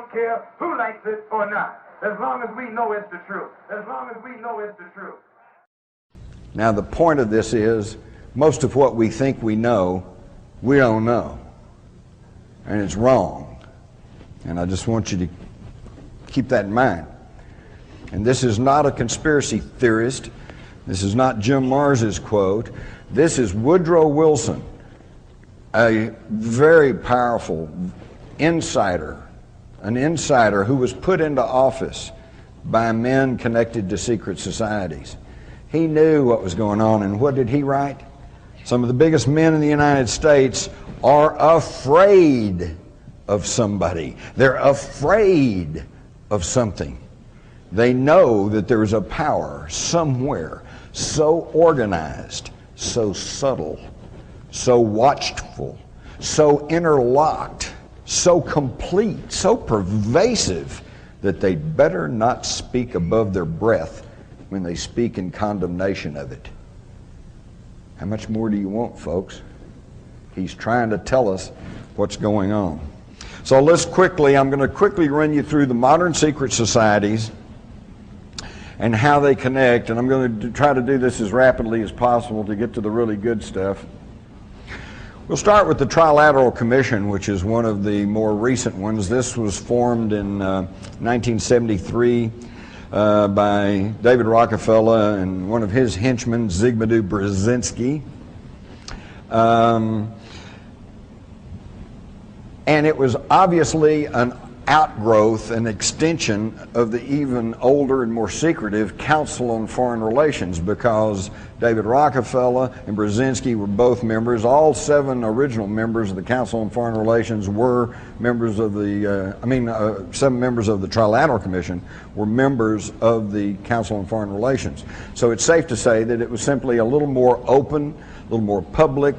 don't care who likes it or not. As long as we know it's the truth. As long as we know it's the truth. Now the point of this is, most of what we think we know, we don't know. And it's wrong. And I just want you to keep that in mind. And this is not a conspiracy theorist. This is not Jim Mars's quote. This is Woodrow Wilson, a very powerful insider, an insider who was put into office by men connected to secret societies. He knew what was going on, and what did he write? Some of the biggest men in the United States are afraid of somebody. They're afraid of something. They know that there is a power somewhere so organized, so subtle, so watchful, so interlocked, so complete, so pervasive that they'd better not speak above their breath when they speak in condemnation of it. How much more do you want, folks? He's trying to tell us what's going on. So I'm going to quickly run you through the modern secret societies and how they connect, and I'm going to try to do this as rapidly as possible to get to the really good stuff. We'll start with the Trilateral Commission, which is one of the more recent ones. This was formed in 1973 by David Rockefeller and one of his henchmen, Zygmunt Brzezinski. And it was obviously an outgrowth, an extension of the even older and more secretive Council on Foreign Relations, because David Rockefeller and Brzezinski were both members. All 7 original members of the Council on Foreign Relations were members of the, 7 members of the Trilateral Commission were members of the Council on Foreign Relations. So it's safe to say that it was simply a little more open, a little more public,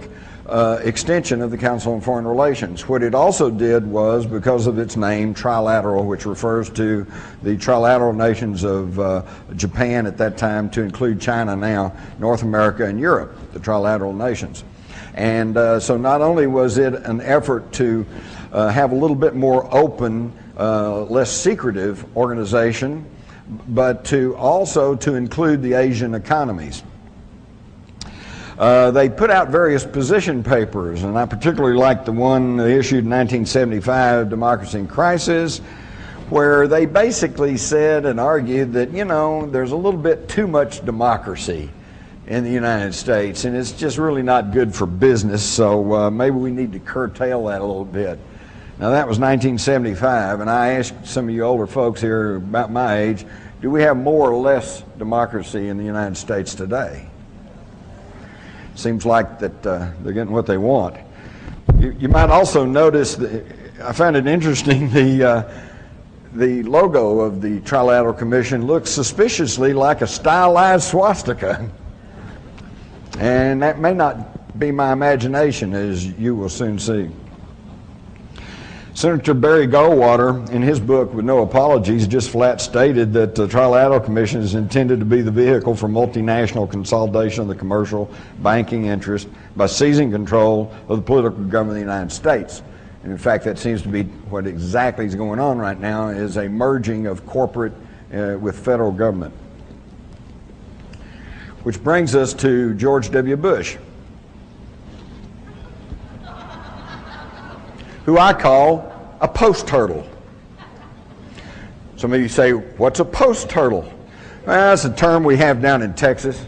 extension of the Council on Foreign Relations. What it also did was, because of its name, trilateral, which refers to the trilateral nations of Japan at that time, to include China now, North America and Europe, the trilateral nations. And so not only was it an effort to have a little bit more open, less secretive organization, but to also to include the Asian economies. They put out various position papers, and I particularly like the one they issued in 1975, Democracy in Crisis, where they basically said and argued that, you know, there's a little bit too much democracy in the United States, and it's just really not good for business, so maybe we need to curtail that a little bit. Now that was 1975, and I asked some of you older folks here about my age, do we have more or less democracy in the United States today? Seems like that they're getting what they want. You might also notice that I found it interesting, the logo of the Trilateral Commission looks suspiciously like a stylized swastika. And that may not be my imagination, as you will soon see. Senator Barry Goldwater, in his book, With No Apologies, just flat stated that the Trilateral Commission is intended to be the vehicle for multinational consolidation of the commercial banking interest by seizing control of the political government of the United States. And in fact, that seems to be what exactly is going on right now, is a merging of corporate with federal government. Which brings us to George W. Bush, who I call a post-turtle. Some of you say, what's a post-turtle? Well, that's a term we have down in Texas.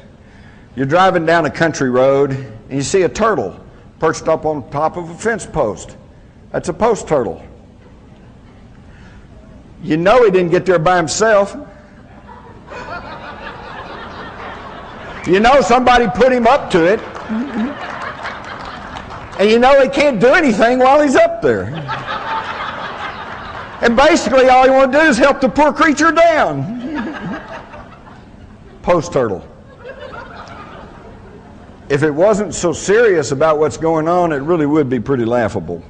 You're driving down a country road and you see a turtle perched up on top of a fence post. That's a post-turtle. You know he didn't get there by himself. You know somebody put him up to it. And you know he can't do anything while he's up there. And basically all you want to do is help the poor creature down. Post-turtle. If it wasn't so serious about what's going on, it really would be pretty laughable.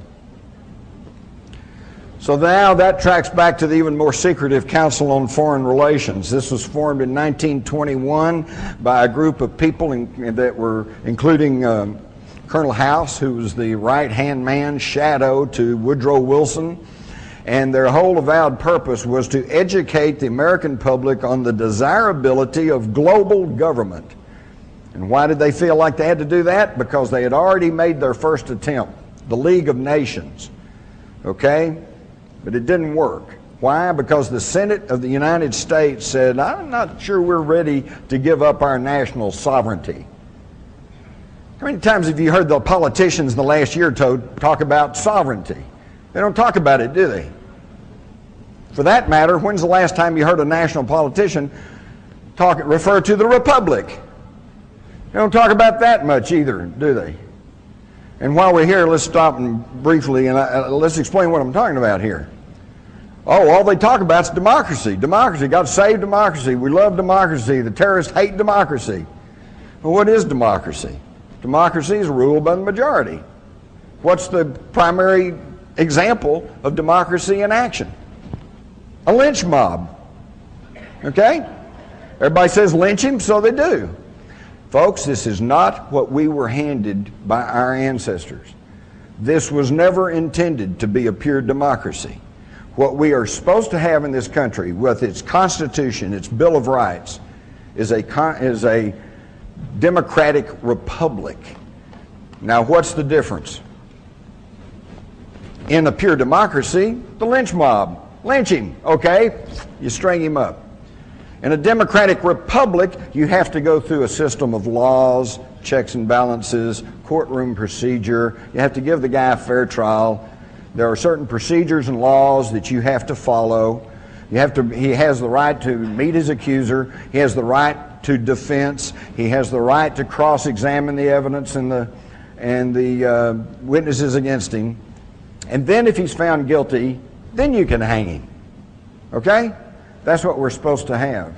So now that tracks back to the even more secretive Council on Foreign Relations. This was formed in 1921 by a group of people that were including Colonel House, who was the right-hand man, shadow to Woodrow Wilson, And their whole avowed purpose was to educate the American public on the desirability of global government. And why did they feel like they had to do that? Because they had already made their first attempt, the League of Nations. Okay? But it didn't work. Why? Because the Senate of the United States said, I'm not sure we're ready to give up our national sovereignty. How many times have you heard the politicians in the last year or two talk about sovereignty? They don't talk about it, do they? For that matter, when's the last time you heard a national politician refer to the republic? They don't talk about that much either, do they? And while we're here, let's stop and briefly and let's explain what I'm talking about here. Oh, all they talk about is democracy. Democracy. God save democracy. We love democracy. The terrorists hate democracy. Well, what is democracy? Democracy is ruled by the majority. What's the primary example of democracy in action? A lynch mob. Okay? Everybody says lynch him, so they do. Folks, this is not what we were handed by our ancestors. This was never intended to be a pure democracy. What we are supposed to have in this country, with its Constitution, its Bill of Rights, is a democratic republic. Now, what's the difference? In a pure democracy, the lynch mob. Lynch him, okay? You string him up. In a democratic republic, you have to go through a system of laws, checks and balances, courtroom procedure. You have to give the guy a fair trial. There are certain procedures and laws that you have to follow. He has the right to meet his accuser. He has the right to defense. He has the right to cross-examine the evidence and the witnesses against him. And then if he's found guilty, then you can hang him. Okay? That's what we're supposed to have.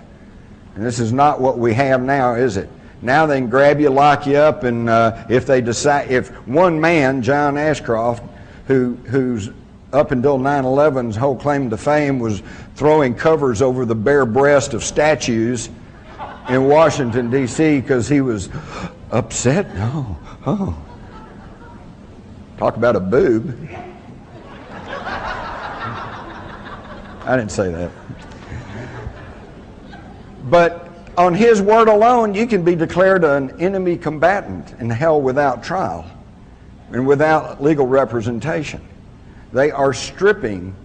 And this is not what we have now, is it? Now they can grab you, lock you up, and if one man, John Ashcroft, who's up until 9/11's whole claim to fame was throwing covers over the bare breast of statues in Washington, D.C. because he was upset. Oh. Talk about a boob. I didn't say that. But on his word alone, you can be declared an enemy combatant and held without trial and without legal representation. They are stripping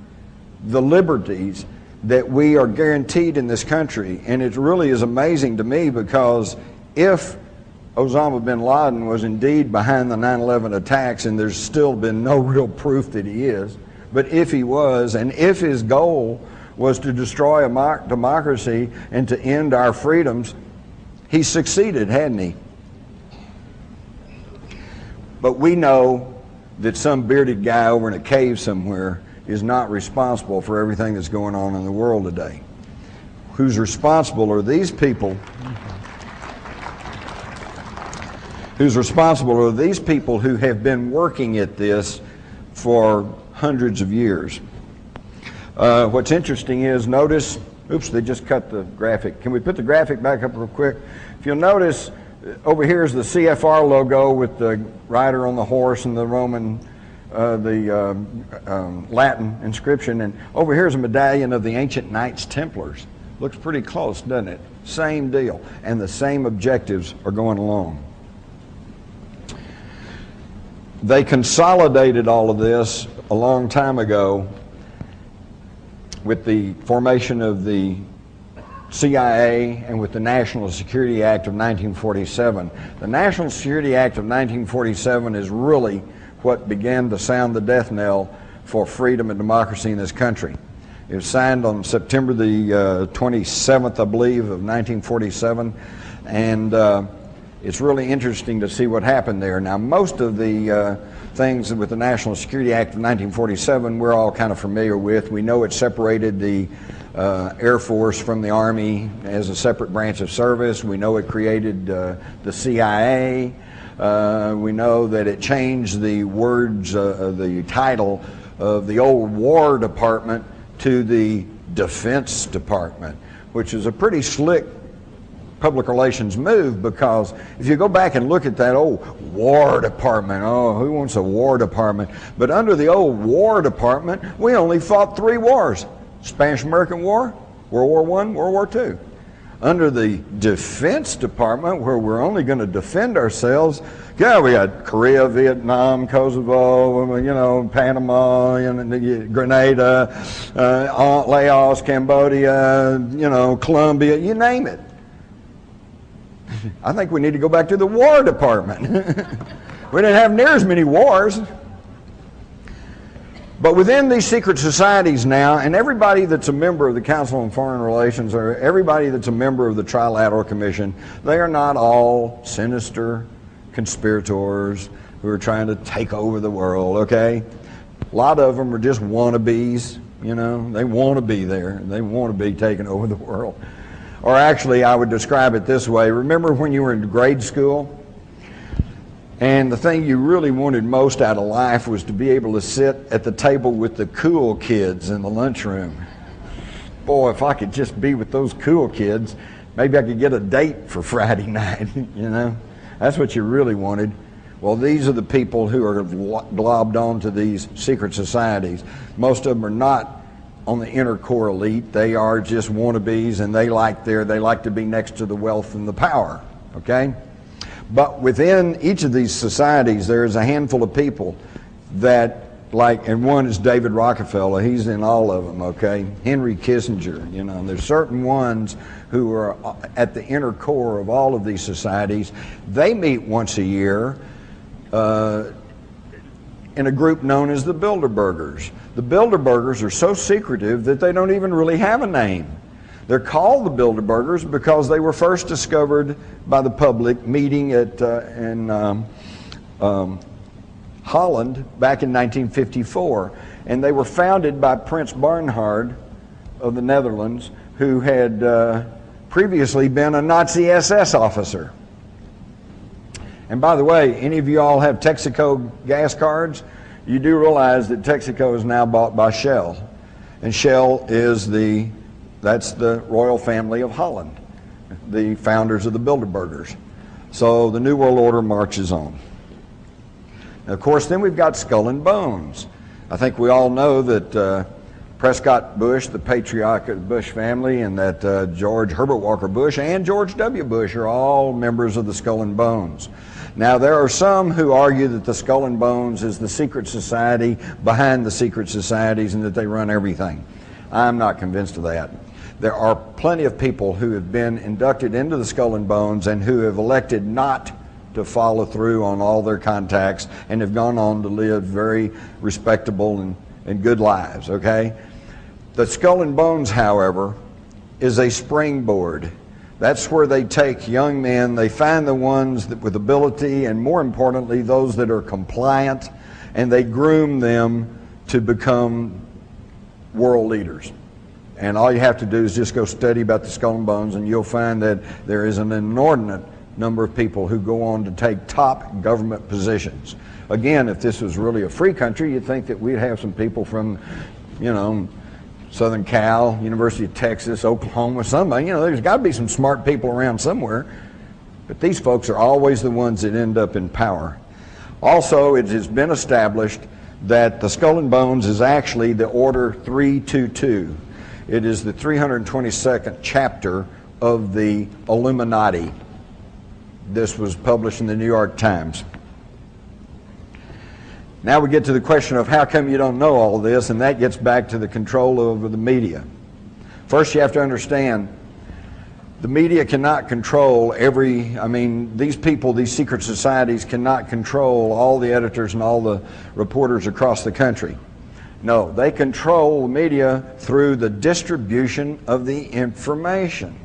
the liberties that we are guaranteed in this country. And it really is amazing to me, because if Osama bin Laden was indeed behind the 9/11 attacks, and there's still been no real proof that he is, but if he was, and if his goal was to destroy a democracy and to end our freedoms, he succeeded, hadn't he? But we know that some bearded guy over in a cave somewhere is not responsible for everything that's going on in the world today. Who's responsible are these people. Who's responsible are these people who have been working at this for hundreds of years. What's interesting is, notice, oops, they just cut the graphic. Can we put the graphic back up real quick? If you'll notice, over here is the CFR logo with the rider on the horse and the Roman, Latin inscription. And over here is a medallion of the ancient Knights Templars. Looks pretty close, doesn't it? Same deal. And the same objectives are going along. They consolidated all of this a long time ago with the formation of the CIA and with the National Security Act of 1947. The National Security Act of 1947 is really what began to sound the death knell for freedom and democracy in this country. It was signed on September the 27th, I believe, of 1947, and it's really interesting to see what happened there. Now, most of the things with the National Security Act of 1947 we're all kind of familiar with. We know it separated the Air Force from the Army as a separate branch of service. We know it created the CIA. We know that it changed the words, the title of the old War Department to the Defense Department, which is a pretty slick public relations move, because if you go back and look at that old War Department, oh, who wants a War Department? But under the old War Department, we only fought 3 wars. Spanish-American War, World War I, World War II. Under the Defense Department, where we're only going to defend ourselves, yeah, we got Korea, Vietnam, Kosovo, you know, Panama, you know, Grenada, Laos, Cambodia, you know, Colombia, you name it. I think we need to go back to the War Department. We didn't have near as many wars. But within these secret societies now, and everybody that's a member of the Council on Foreign Relations, or everybody that's a member of the Trilateral Commission, they are not all sinister conspirators who are trying to take over the world, okay? A lot of them are just wannabes, you know. They want to be there. They want to be taking over the world. Or actually, I would describe it this way. Remember when you were in grade school? And the thing you really wanted most out of life was to be able to sit at the table with the cool kids in the lunchroom. Boy, if I could just be with those cool kids, maybe I could get a date for Friday night, you know? That's what you really wanted. Well, these are the people who are globbed onto these secret societies. Most of them are not on the inner core elite. They are just wannabes, and they like to be next to the wealth and the power, okay? But within each of these societies, there is a handful of people that, like, and one is David Rockefeller. He's in all of them, okay? Henry Kissinger, you know. And there's certain ones who are at the inner core of all of these societies. They meet once a year in a group known as the Bilderbergers. The Bilderbergers are so secretive that they don't even really have a name. They're called the Bilderbergers because they were first discovered by the public meeting in Holland back in 1954. And they were founded by Prince Bernhard of the Netherlands, who had previously been a Nazi SS officer. And by the way, any of you all have Texaco gas cards? You do realize that Texaco is now bought by Shell. And Shell is that's the royal family of Holland, the founders of the Bilderbergers. So the New World Order marches on. And of course, then we've got Skull and Bones. I think we all know that Prescott Bush, the patriarch of the Bush family, and that George Herbert Walker Bush and George W. Bush are all members of the Skull and Bones. Now, there are some who argue that the Skull and Bones is the secret society behind the secret societies and that they run everything. I'm not convinced of that. There are plenty of people who have been inducted into the Skull and Bones and who have elected not to follow through on all their contacts and have gone on to live very respectable and good lives, okay? The Skull and Bones, however, is a springboard. That's where they take young men, they find the ones that with ability, and more importantly, those that are compliant, and they groom them to become world leaders. And all you have to do is just go study about the Skull and Bones, and you'll find that there is an inordinate number of people who go on to take top government positions. Again, if this was really a free country, you'd think that we'd have some people from, you know, Southern Cal, University of Texas, Oklahoma, somebody. You know, there's got to be some smart people around somewhere. But these folks are always the ones that end up in power. Also, it has been established that the Skull and Bones is actually the Order 322. It is the 322nd chapter of the Illuminati. This was published in the New York Times. Now we get to the question of how come you don't know all this, and that gets back to the control over the media. First, you have to understand the media cannot control these people, these secret societies cannot control all the editors and all the reporters across the country. No, they control the media through the distribution of the information.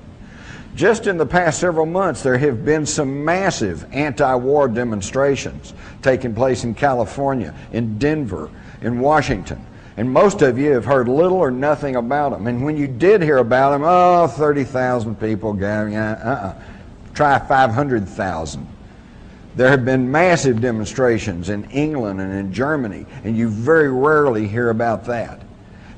Just in the past several months, there have been some massive anti-war demonstrations taking place in California, in Denver, in Washington. And most of you have heard little or nothing about them. And when you did hear about them, 30,000 people gathering. Try 500,000. There have been massive demonstrations in England and in Germany, and you very rarely hear about that.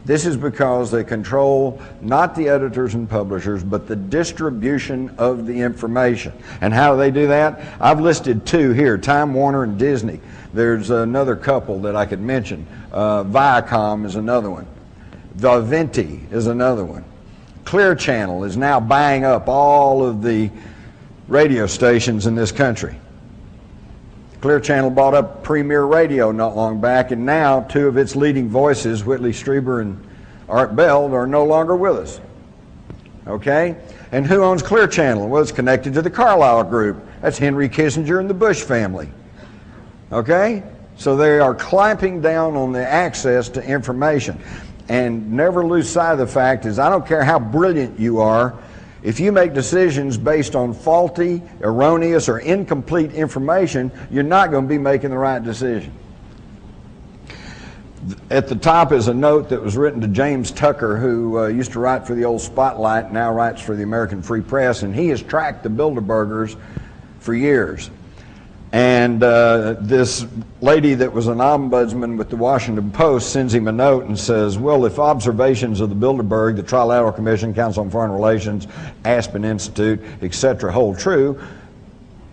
This is because they control not the editors and publishers, but the distribution of the information. And how do they do that? I've listed two here, Time Warner and Disney. There's another couple that I could mention. Viacom is another one. Vivendi is another one. Clear Channel is now buying up all of the radio stations in this country. Clear Channel bought up Premier Radio not long back, and now two of its leading voices, Whitley Strieber and Art Bell, are no longer with us. Okay? And who owns Clear Channel? Well, it's connected to the Carlyle Group. That's Henry Kissinger and the Bush family. Okay? So they are clamping down on the access to information. And never lose sight of the fact is, I don't care how brilliant you are, if you make decisions based on faulty, erroneous, or incomplete information, you're not going to be making the right decision. At the top is a note that was written to James Tucker, who used to write for the old Spotlight, now writes for the American Free Press, and he has tracked the Bilderbergers for years. And this lady that was an ombudsman with the Washington Post sends him a note and says, well, if observations of the Bilderberg, the Trilateral Commission, Council on Foreign Relations, Aspen Institute, etc. hold true,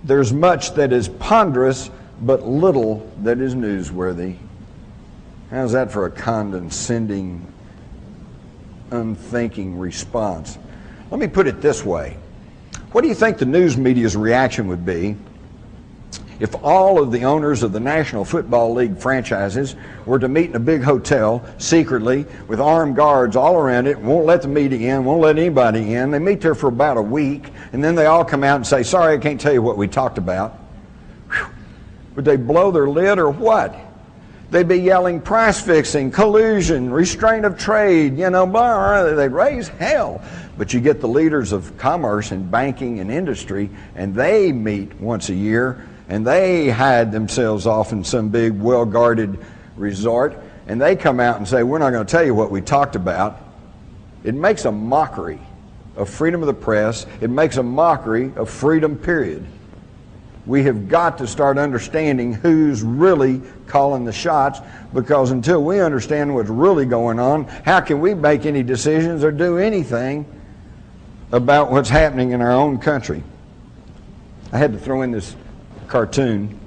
there's much that is ponderous, but little that is newsworthy. How's that for a condescending, unthinking response? Let me put it this way. What do you think the news media's reaction would be if all of the owners of the National Football League franchises were to meet in a big hotel secretly with armed guards all around it, won't let the media in, won't let anybody in? They meet there for about a week, and then they all come out and say, sorry, I can't tell you what we talked about. Whew. Would they blow their lid or what? They'd be yelling price fixing, collusion, restraint of trade, you know, blah, they'd raise hell. But you get the leaders of commerce and banking and industry, and they meet once a year, and they hide themselves off in some big, well-guarded resort, and they come out and say, we're not going to tell you what we talked about. It makes a mockery of freedom of the press. It makes a mockery of freedom, period. We have got to start understanding who's really calling the shots, because until we understand what's really going on, how can we make any decisions or do anything about what's happening in our own country? I had to throw in this cartoon.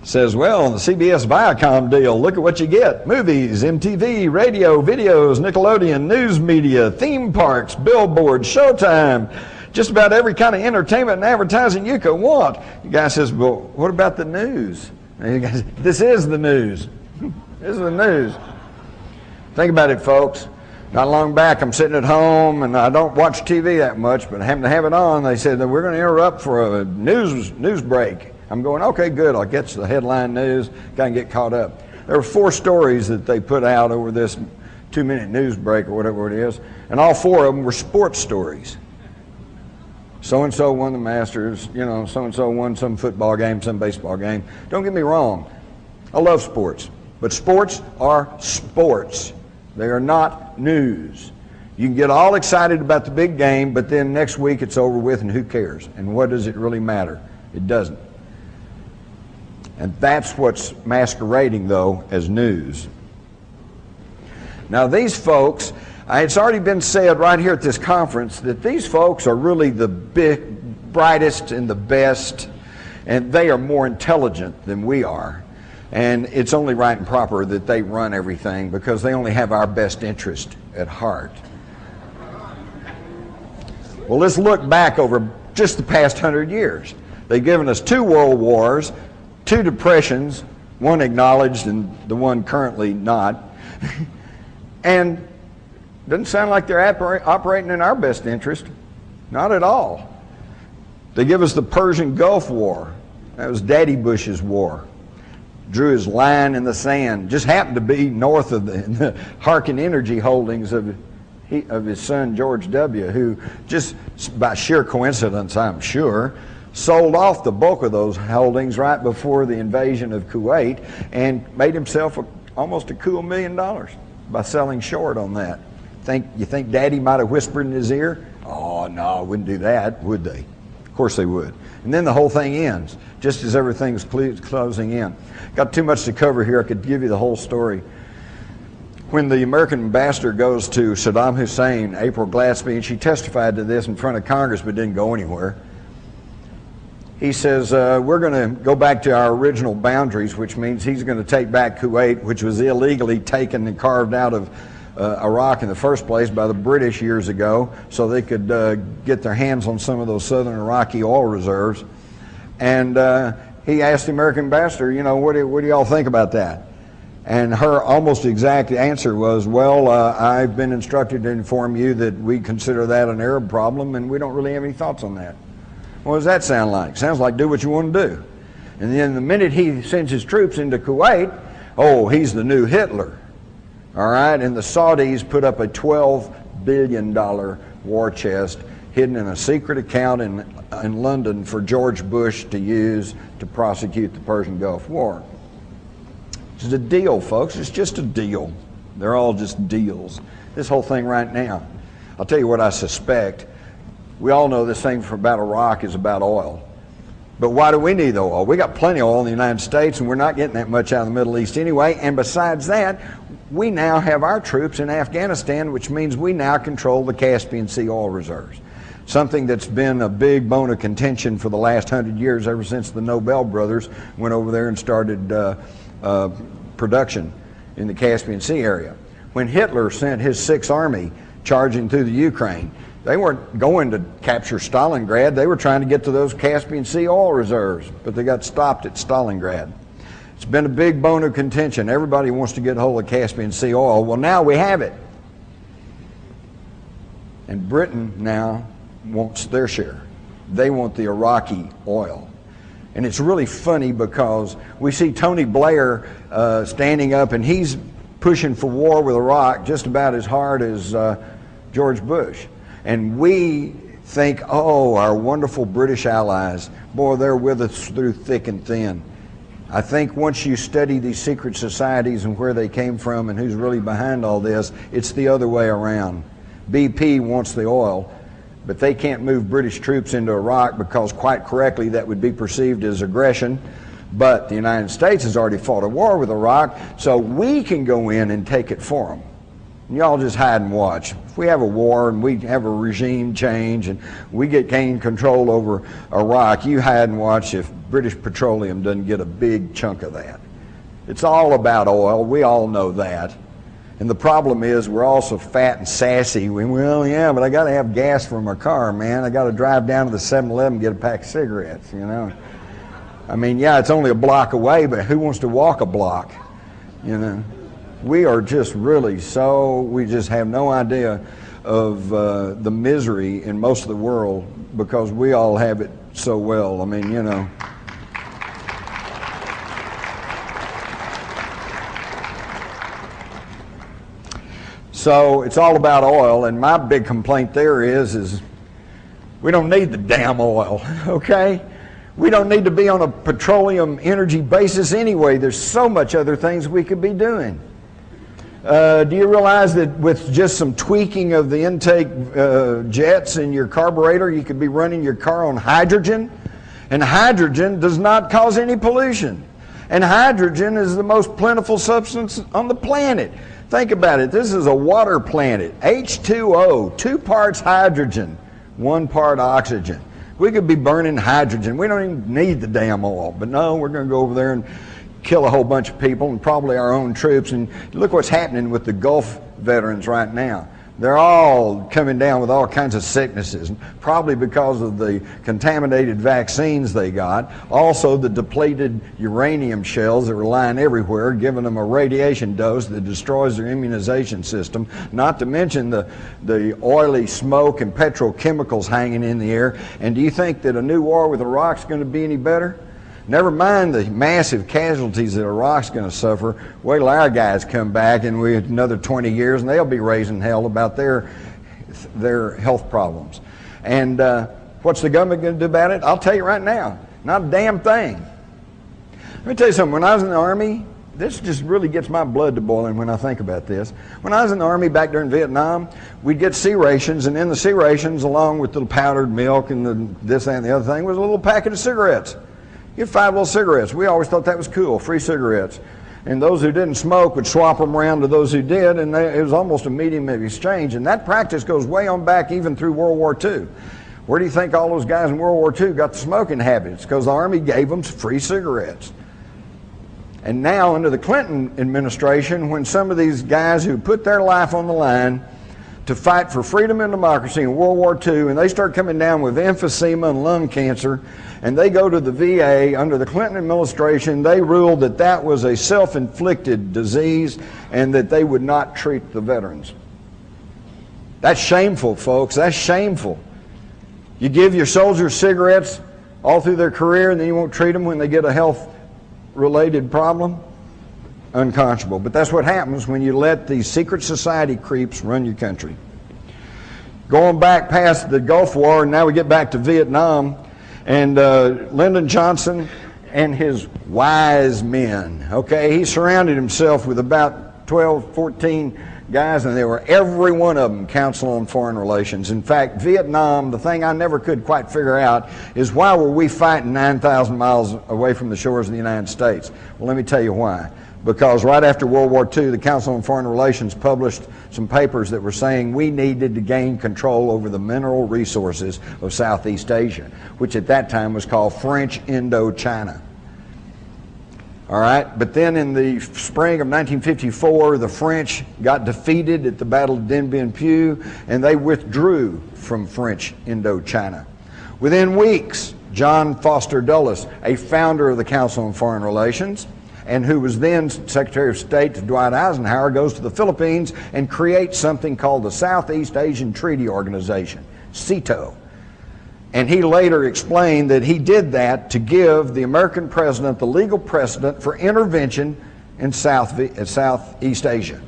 It says, well, the CBS Viacom deal, look at what you get. Movies, MTV, radio, videos, Nickelodeon, news media, theme parks, billboards, Showtime, just about every kind of entertainment and advertising you could want. The guy says, well, what about the news? And the guy says, this is the news. This is the news. Think about it, folks. Not long back, I'm sitting at home, and I don't watch TV that much, but I happen to have it on. They said that we're going to interrupt for a news break. I'm going, okay, good. I'll get to the headline news, kind of get caught up. There were 4 stories that they put out over this 2-minute news break or whatever it is, and all 4 of them were sports stories. So-and-so won the Masters, you know, so-and-so won some football game, some baseball game. Don't get me wrong. I love sports, but sports are sports. They are not news. You can get all excited about the big game, but then next week it's over with, and who cares? And what does it really matter? It doesn't. And that's what's masquerading, though, as news. Now, these folks, it's already been said right here at this conference that these folks are really the big, brightest and the best, and they are more intelligent than we are. And it's only right and proper that they run everything, because they only have our best interest at heart. Well, let's look back over just the past 100 years. They've given us 2 world wars, 2 depressions, one acknowledged and the one currently not. And it doesn't sound like they're operating in our best interest. Not at all. They give us the Persian Gulf War. That was Daddy Bush's war. Drew his line in the sand. Just happened to be north of the Harkin Energy holdings of his son George W., who just by sheer coincidence, I'm sure, sold off the bulk of those holdings right before the invasion of Kuwait and made himself almost a cool $1 million by selling short on that. You think Daddy might have whispered in his ear? Oh, no, wouldn't do that, would they? Of course they would. And then the whole thing ends, just as everything's closing in. Got too much to cover here. I could give you the whole story. When the American ambassador goes to Saddam Hussein, April Glaspie, and she testified to this in front of Congress but didn't go anywhere, he says, we're going to go back to our original boundaries, which means he's going to take back Kuwait, which was illegally taken and carved out of Iraq in the first place by the British years ago, so they could get their hands on some of those southern Iraqi oil reserves. And he asked the American ambassador, you know, what do y'all think about that? And her almost exact answer was, well, I've been instructed to inform you that we consider that an Arab problem and we don't really have any thoughts on that. What does that sound like? Sounds like do what you want to do. And then the minute he sends his troops into Kuwait, oh, he's the new Hitler. All right, and the Saudis put up a $12 billion war chest hidden in a secret account in London for George Bush to use to prosecute the Persian Gulf War. It's a deal, folks. It's just a deal. They're all just deals. This whole thing right now. I'll tell you what I suspect. We all know this thing about Iraq is about oil. But why do we need the oil? We got plenty of oil in the United States, and we're not getting that much out of the Middle East anyway. And besides that, we now have our troops in Afghanistan, which means we now control the Caspian Sea oil reserves. Something that's been a big bone of contention for the last 100 years, ever since the Nobel brothers went over there and started production in the Caspian Sea area. When Hitler sent his Sixth Army charging through the Ukraine, they weren't going to capture Stalingrad. They were trying to get to those Caspian Sea oil reserves, but they got stopped at Stalingrad. It's been a big bone of contention. Everybody wants to get a hold of Caspian Sea oil. Well, now we have it. And Britain now wants their share. They want the Iraqi oil. And it's really funny because we see Tony Blair standing up, and he's pushing for war with Iraq just about as hard as George Bush. And we think, oh, our wonderful British allies, boy, they're with us through thick and thin. I think once you study these secret societies and where they came from and who's really behind all this, it's the other way around. BP wants the oil, but they can't move British troops into Iraq because, quite correctly, that would be perceived as aggression. But the United States has already fought a war with Iraq, so we can go in and take it for them. And y'all just hide and watch. If we have a war and we have a regime change and we gain control over Iraq, you hide and watch if British Petroleum doesn't get a big chunk of that. It's all about oil. We all know that. And the problem is we're all so fat and sassy. Well, yeah, but I got to have gas for my car, man. I got to drive down to the 7-Eleven and get a pack of cigarettes, you know. I mean, yeah, it's only a block away, but who wants to walk a block, you know? We are just really we just have no idea of the misery in most of the world because we all have it so well. I mean, you know. So it's all about oil, and my big complaint there is we don't need the damn oil, okay? We don't need to be on a petroleum energy basis anyway. There's so much other things we could be doing. Do you realize that with just some tweaking of the intake jets in your carburetor, you could be running your car on hydrogen? And hydrogen does not cause any pollution. And hydrogen is the most plentiful substance on the planet. Think about it. This is a water planet. H2O, 2 parts hydrogen, 1 part oxygen. We could be burning hydrogen. We don't even need the damn oil. But no, we're going to go over there and kill a whole bunch of people and probably our own troops. And look what's happening with the Gulf veterans right now. They're all coming down with all kinds of sicknesses, probably because of the contaminated vaccines they got. Also the depleted uranium shells that were lying everywhere, giving them a radiation dose that destroys their immunization system, not to mention the oily smoke and petrochemicals hanging in the air. And do you think that a new war with Iraq's going to be any better? Never mind the massive casualties that Iraq's going to suffer. Wait till our guys come back in another 20 years and they'll be raising hell about their health problems. And what's the government going to do about it? I'll tell you right now, not a damn thing. Let me tell you something. When I was in the Army, this just really gets my blood to boiling when I think about this. When I was in the Army back during Vietnam, we'd get C rations, and in the C rations, along with the powdered milk and this, that, and the other thing, was a little packet of cigarettes. You get 5 little cigarettes. We always thought that was cool, free cigarettes. And those who didn't smoke would swap them around to those who did, and it was almost a medium of exchange. And that practice goes way on back even through World War II. Where do you think all those guys in World War II got the smoking habits? Because the Army gave them free cigarettes. And now under the Clinton administration, when some of these guys who put their life on the line to fight for freedom and democracy in World War II, and they start coming down with emphysema and lung cancer, and they go to the VA under the Clinton administration, they ruled that that was a self-inflicted disease and that they would not treat the veterans. That's shameful, folks. That's shameful. You give your soldiers cigarettes all through their career, and then you won't treat them when they get a health-related problem? Unconscionable. But that's what happens when you let these secret society creeps run your country. Going back past the Gulf War, and now we get back to Vietnam, and Lyndon Johnson and his wise men, okay? He surrounded himself with about 12, 14 guys, and they were every one of them Council on Foreign Relations. In fact, Vietnam, the thing I never could quite figure out is why were we fighting 9,000 miles away from the shores of the United States? Well, let me tell you why. Because right after World War II, the Council on Foreign Relations published some papers that were saying we needed to gain control over the mineral resources of Southeast Asia, which at that time was called French Indochina. All right, but then in the spring of 1954, the French got defeated at the Battle of Dien Bien Phu, and they withdrew from French Indochina. Within weeks, John Foster Dulles, a founder of the Council on Foreign Relations, and who was then Secretary of State to Dwight Eisenhower, goes to the Philippines and creates something called the Southeast Asian Treaty Organization, SEATO. And he later explained that he did that to give the American president the legal precedent for intervention in Southeast Asia.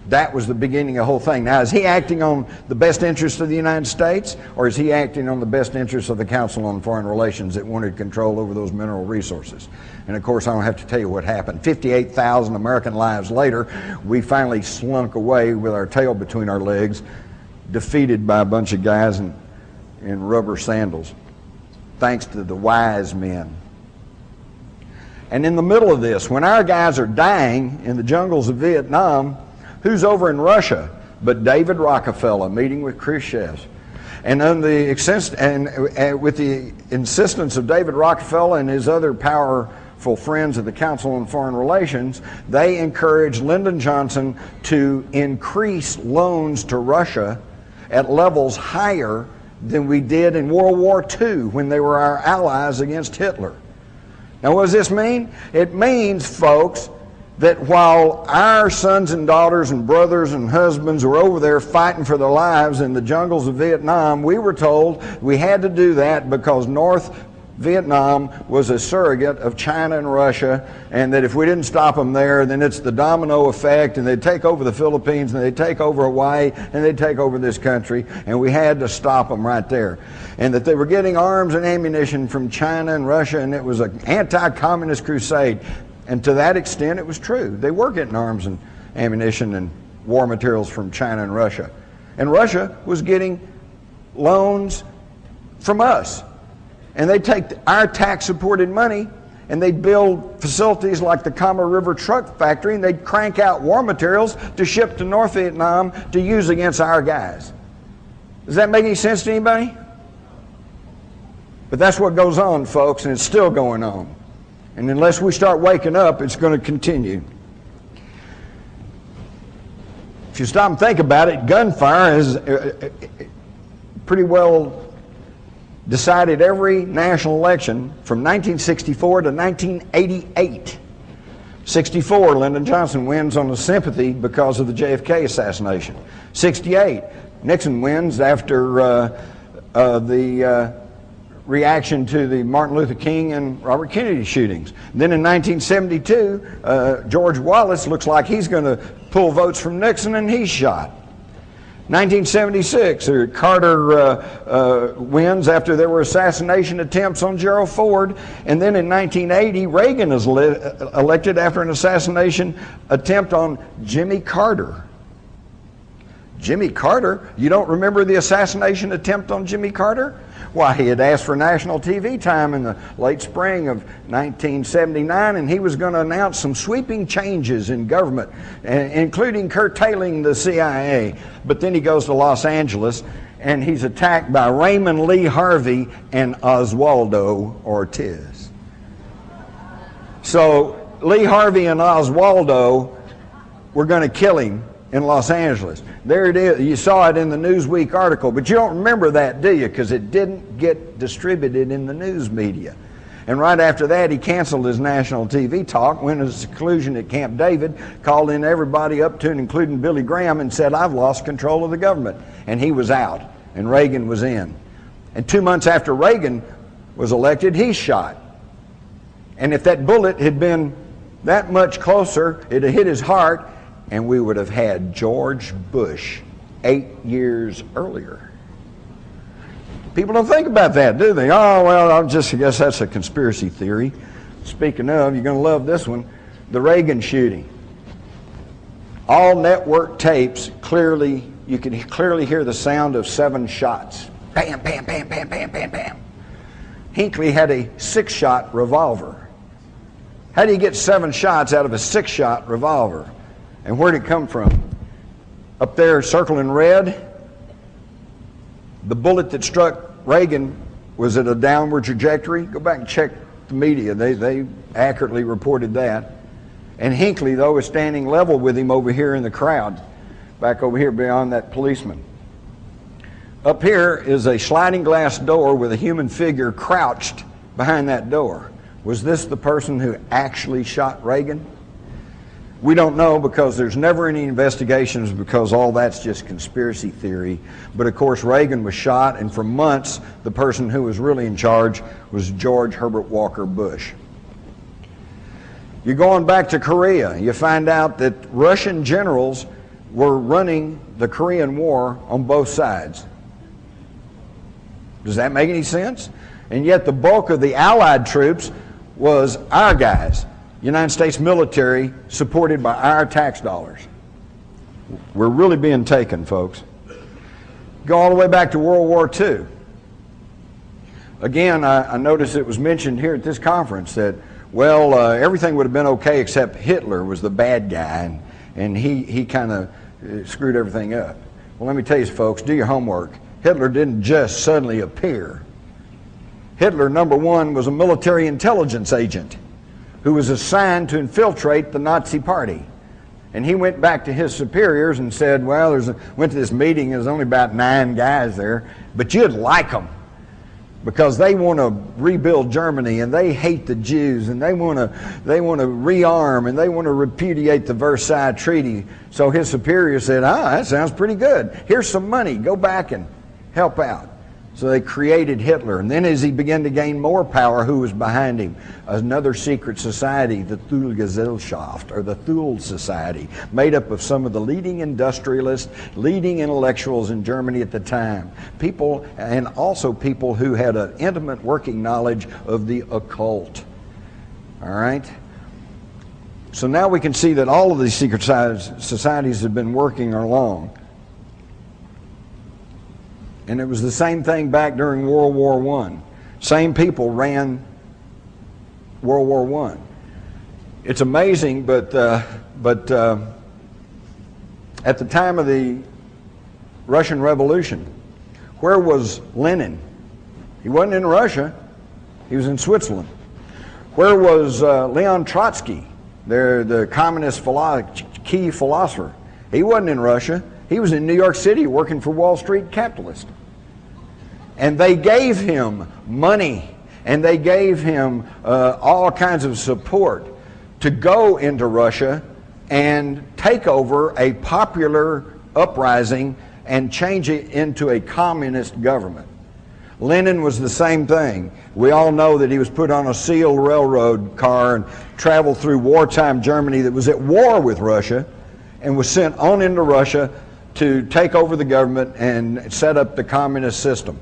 That was the beginning of the whole thing. Now, is he acting on the best interest of the United States, or is he acting on the best interest of the Council on Foreign Relations that wanted control over those mineral resources? And of course, I don't have to tell you what happened. 58,000 American lives later, we finally slunk away with our tail between our legs, defeated by a bunch of guys in rubber sandals, thanks to the wise men. And in the middle of this, when our guys are dying in the jungles of Vietnam, who's over in Russia but David Rockefeller meeting with Khrushchev? And with the insistence of David Rockefeller and his other powerful friends of the Council on Foreign Relations, they encouraged Lyndon Johnson to increase loans to Russia at levels higher than we did in World War II when they were our allies against Hitler. Now, what does this mean? It means, folks, that while our sons and daughters and brothers and husbands were over there fighting for their lives in the jungles of Vietnam, we were told we had to do that because North Vietnam was a surrogate of China and Russia, and that if we didn't stop them there, then it's the domino effect, and they'd take over the Philippines, and they'd take over Hawaii, and they'd take over this country, and we had to stop them right there. And that they were getting arms and ammunition from China and Russia, and it was an anti-communist crusade. And to that extent, it was true. They were getting arms and ammunition and war materials from China and Russia. And Russia was getting loans from us. And they'd take our tax-supported money and they'd build facilities like the Kama River Truck Factory, and they'd crank out war materials to ship to North Vietnam to use against our guys. Does that make any sense to anybody? But that's what goes on, folks, and it's still going on. And unless we start waking up, it's going to continue. If you stop and think about it, gunfire is pretty well decided every national election from 1964 to 1988. 64, Lyndon Johnson wins on the sympathy because of the JFK assassination. 68, Nixon wins after the reaction to the Martin Luther King and Robert Kennedy shootings. Then in 1972, George Wallace looks like he's going to pull votes from Nixon, and he's shot. 1976, Carter wins after there were assassination attempts on Gerald Ford. And then in 1980, Reagan is elected after an assassination attempt on Jimmy Carter. Jimmy Carter? You don't remember the assassination attempt on Jimmy Carter? Why, he had asked for national TV time in the late spring of 1979, and he was going to announce some sweeping changes in government, including curtailing the CIA. But then he goes to Los Angeles, and he's attacked by Raymond Lee Harvey and Oswaldo Ortiz. So Lee Harvey and Oswaldo were going to kill him in Los Angeles. There it is. You saw it in the Newsweek article, but you don't remember that, do you? Because it didn't get distributed in the news media. And right after that, he canceled his national TV talk, went to a seclusion at Camp David, called in everybody up to and including Billy Graham, and said, "I've lost control of the government." And he was out, and Reagan was in. And 2 months after Reagan was elected, he's shot. And if that bullet had been that much closer, it had hit his heart, and we would have had George Bush 8 years earlier. People don't think about that, do they? Oh, well, I guess that's a conspiracy theory. Speaking of, you're going to love this one, the Reagan shooting. All network tapes, you can clearly hear the sound of 7 shots. Bam, bam, bam, bam, bam, bam, bam. Hinckley had a 6-shot revolver. How do you get 7 shots out of a 6-shot revolver? And where'd it come from? Up there circled in red, the bullet that struck Reagan was at a downward trajectory. Go back and check the media. They accurately reported that. And Hinckley, though, is standing level with him over here in the crowd, back over here beyond that policeman. Up here is a sliding glass door with a human figure crouched behind that door. Was this the person who actually shot Reagan? We don't know, because there's never any investigations, because all that's just conspiracy theory. But of course Reagan was shot, and for months the person who was really in charge was George Herbert Walker Bush. You're going back to Korea, you find out that Russian generals were running the Korean War on both sides. Does that make any sense? And yet the bulk of the Allied troops was our guys. United States military supported by our tax dollars. We're really being taken, folks. Go all the way back to World War II. Again, I noticed it was mentioned here at this conference that, well, everything would have been okay except Hitler was the bad guy, and he kind of screwed everything up. Well, let me tell you, folks, do your homework. Hitler didn't just suddenly appear. Hitler, number one, was a military intelligence agent who was assigned to infiltrate the Nazi Party. And he went back to his superiors and said, well, went to this meeting, there's only about 9 guys there, but you'd like them, because they want to rebuild Germany, and they hate the Jews, and they want to rearm, and they want to repudiate the Versailles Treaty. So his superior said, that sounds pretty good. Here's some money, go back and help out. So they created Hitler. And then as he began to gain more power, who was behind him? Another secret society, the Thule-Gesellschaft, or the Thule Society, made up of some of the leading industrialists, leading intellectuals in Germany at the time. People, and also people who had an intimate working knowledge of the occult. All right? So now we can see that all of these secret societies have been working along. And it was the same thing back during World War I. Same people ran World War I. It's amazing, but at the time of the Russian Revolution, where was Lenin? He wasn't in Russia. He was in Switzerland. Where was Leon Trotsky, the communist key philosopher? He wasn't in Russia. He was in New York City working for Wall Street capitalists. And they gave him money, and they gave him all kinds of support to go into Russia and take over a popular uprising and change it into a communist government. Lenin was the same thing. We all know that he was put on a sealed railroad car and traveled through wartime Germany that was at war with Russia, and was sent on into Russia to take over the government and set up the communist system.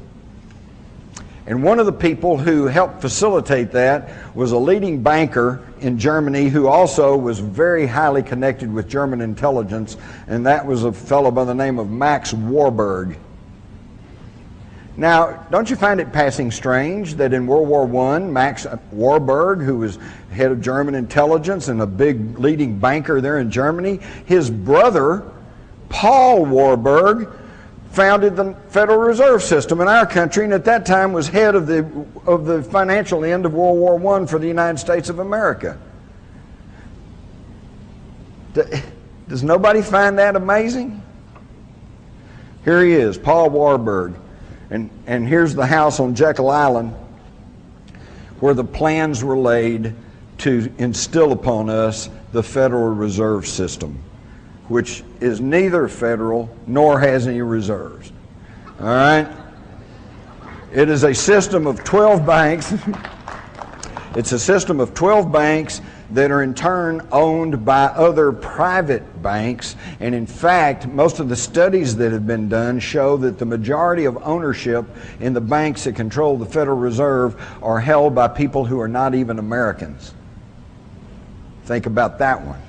And one of the people who helped facilitate that was a leading banker in Germany who also was very highly connected with German intelligence, and that was a fellow by the name of Max Warburg. Now, don't you find it passing strange that in World War I, Max Warburg, who was head of German intelligence and a big leading banker there in Germany, his brother, Paul Warburg, founded the Federal Reserve System in our country, and at that time was head of the financial end of World War I for the United States of America. Does nobody find that amazing? Here he is, Paul Warburg, and here's the house on Jekyll Island where the plans were laid to instill upon us the Federal Reserve System, which is neither federal nor has any reserves. All right? It is a system of 12 banks. It's a system of 12 banks that are in turn owned by other private banks. And in fact, most of the studies that have been done show that the majority of ownership in the banks that control the Federal Reserve are held by people who are not even Americans. Think about that one.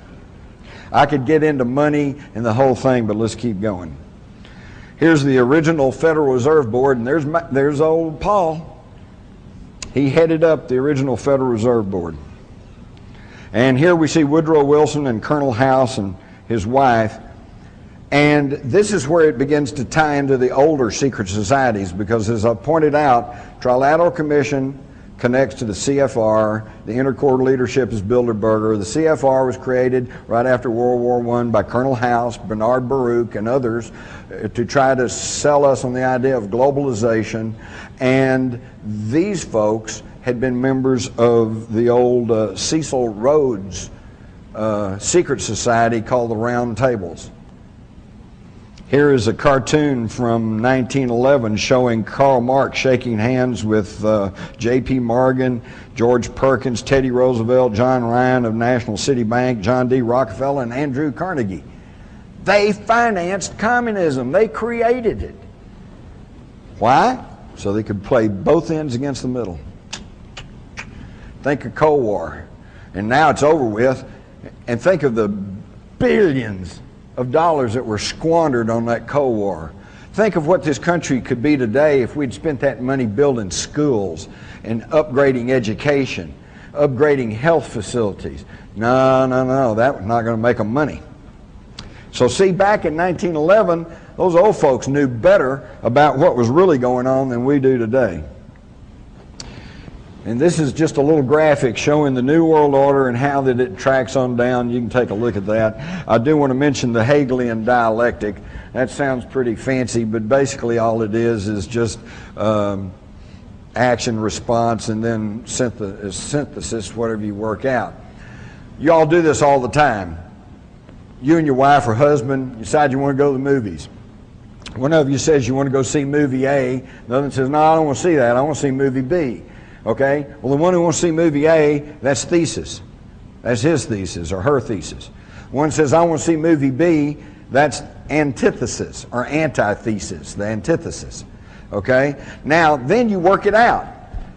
I could get into money and the whole thing, but let's keep going. Here's the original Federal Reserve Board, and there's old Paul. He headed up the original Federal Reserve Board. And here we see Woodrow Wilson and Colonel House and his wife. And this is where it begins to tie into the older secret societies, because as I pointed out, Trilateral Commission connects to the CFR. The Intercorps leadership is Bilderberger. The CFR was created right after World War I by Colonel House, Bernard Baruch, and others to try to sell us on the idea of globalization. And these folks had been members of the old Cecil Rhodes secret society called the Round Tables. Here is a cartoon from 1911 showing Karl Marx shaking hands with J.P. Morgan, George Perkins, Teddy Roosevelt, John Ryan of National City Bank, John D. Rockefeller, and Andrew Carnegie. They financed communism. They created it. Why? So they could play both ends against the middle. Think of Cold War. And now it's over with. And think of the billions of dollars that were squandered on that Cold War. Think of what this country could be today if we'd spent that money building schools and upgrading education, upgrading health facilities. No, that was not going to make them money. So see, back in 1911, those old folks knew better about what was really going on than we do today. And this is just a little graphic showing the New World Order and how that it tracks on down. You can take a look at that. I do want to mention the Hegelian dialectic. That sounds pretty fancy, but basically all it is just action, response, and then synthesis, whatever you work out. You all do this all the time. You and your wife or husband decide you want to go to the movies. One of you says you want to go see movie A. The other says, no, I don't want to see that. I want to see movie B. Okay? Well, the one who wants to see movie A, that's thesis. That's his thesis or her thesis. One says, I want to see movie B, that's antithesis or antithesis, the antithesis. Okay? Now, then you work it out.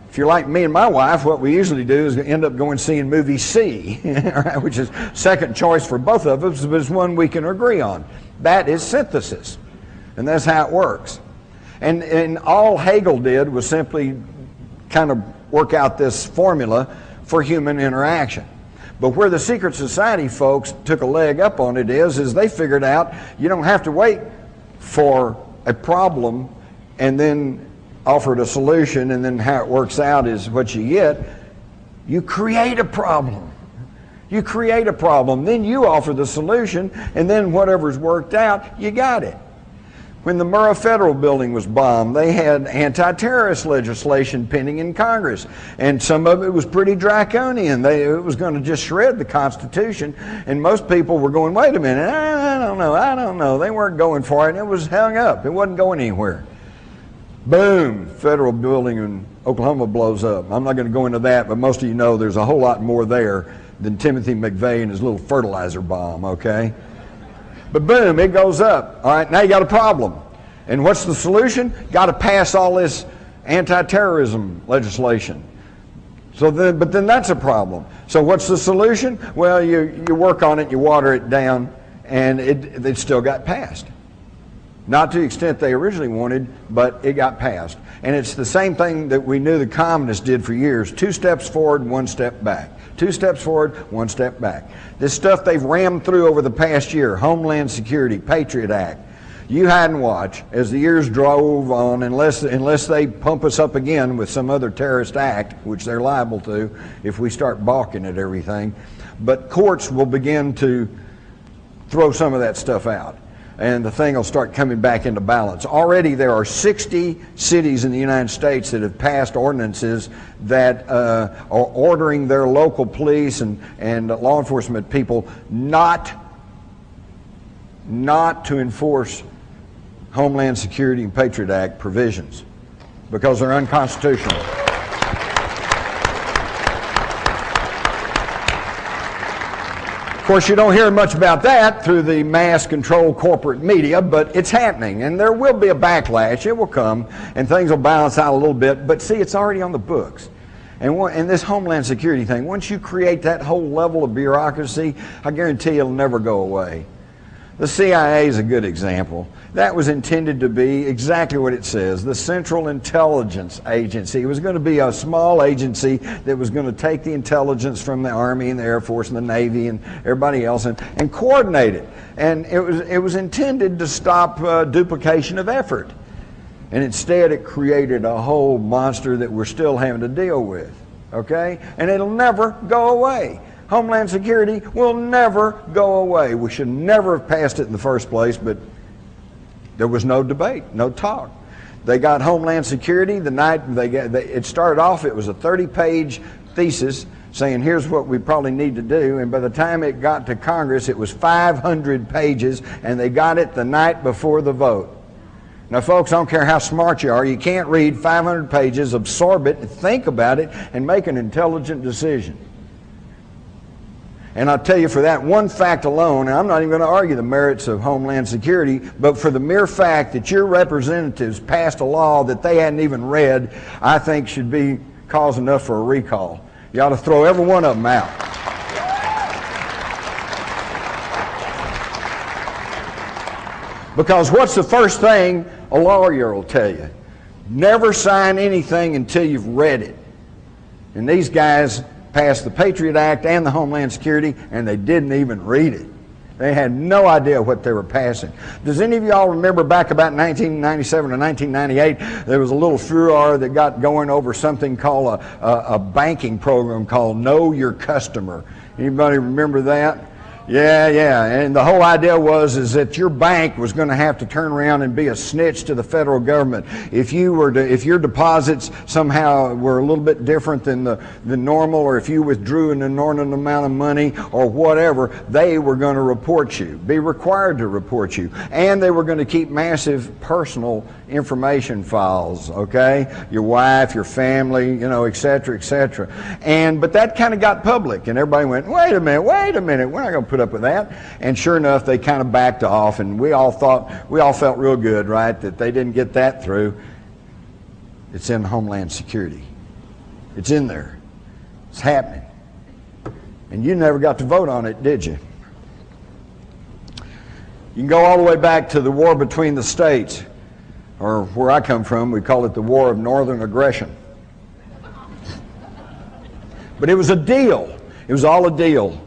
If you're like me and my wife, what we usually do is end up going seeing movie C, which is second choice for both of us, but it's one we can agree on. That is synthesis. And that's how it works. And all Hegel did was simply kind of work out this formula for human interaction. But where the secret society folks took a leg up on it is they figured out you don't have to wait for a problem and then offered a solution, and then how it works out is what you get. You create a problem. You create a problem, then you offer the solution, and then whatever's worked out, you got it. When the Murrah Federal Building was bombed, they had anti-terrorist legislation pending in Congress, and some of it was pretty draconian. It was going to just shred the Constitution, and most people were going, wait a minute, I don't know. They weren't going for it, and it was hung up. It wasn't going anywhere. Boom, federal building in Oklahoma blows up. I'm not going to go into that, but most of you know there's a whole lot more there than Timothy McVeigh and his little fertilizer bomb, okay? But boom, it goes up. All right, now you got a problem. And what's the solution? Got to pass all this anti-terrorism legislation. But then that's a problem. So what's the solution? Well, you work on it, you water it down, and it still got passed. Not to the extent they originally wanted, but it got passed. And it's the same thing that we knew the communists did for years. 2 steps forward, 1 step back. 2 steps forward, 1 step back. This stuff they've rammed through over the past year, Homeland Security, Patriot Act. You hide and watch as the years drove on, unless they pump us up again with some other terrorist act, which they're liable to if we start balking at everything. But courts will begin to throw some of that stuff out, and the thing will start coming back into balance. Already there are 60 cities in the United States that have passed ordinances that are ordering their local police and law enforcement people not to enforce Homeland Security and Patriot Act provisions because they're unconstitutional. Of course, you don't hear much about that through the mass control corporate media, but it's happening, and there will be a backlash. It will come, and things will balance out a little bit, but see, it's already on the books. And this Homeland Security thing, once you create that whole level of bureaucracy, I guarantee it'll never go away. The CIA is a good example. That was intended to be exactly what it says, the Central Intelligence Agency. It was going to be a small agency that was going to take the intelligence from the Army and the Air Force and the Navy and everybody else and coordinate it. And it was intended to stop duplication of effort. And instead it created a whole monster that we're still having to deal with, okay? And it'll never go away. Homeland Security will never go away. We should never have passed it in the first place, but there was no debate, no talk. They got Homeland Security the night it started off. It was a 30-page thesis saying here's what we probably need to do, and by the time it got to Congress, it was 500 pages, and they got it the night before the vote. Now, folks, I don't care how smart you are, you can't read 500 pages, absorb it, think about it, and make an intelligent decision. And I'll tell you, for that one fact alone, and I'm not even going to argue the merits of Homeland Security, but for the mere fact that your representatives passed a law that they hadn't even read, I think should be cause enough for a recall. You ought to throw every one of them out. Because what's the first thing a lawyer will tell you? Never sign anything until you've read it. And these guys passed the Patriot Act and the Homeland Security, and they didn't even read it. They had no idea what they were passing. Does any of y'all remember back about 1997 or 1998, there was a little furor that got going over something called a banking program called Know Your Customer. Anybody remember that? Yeah. And the whole idea is that your bank was going to have to turn around and be a snitch to the federal government. If your deposits somehow were a little bit different than the normal, or if you withdrew an inordinate amount of money or whatever, they were going to report you, be required to report you. And they were going to keep massive personal information files, okay? Your wife, your family, et cetera, et cetera. But that kind of got public, and everybody went, wait a minute, we're not going to put up with that. And sure enough, they kind of backed off, and we all felt real good, right, that they didn't get that through. It's in Homeland Security. It's in there. It's happening. And you never got to vote on it, did you? You can go all the way back to the war between the states, or where I come from, we call it the War of Northern Aggression. But it was a deal. It was all a deal.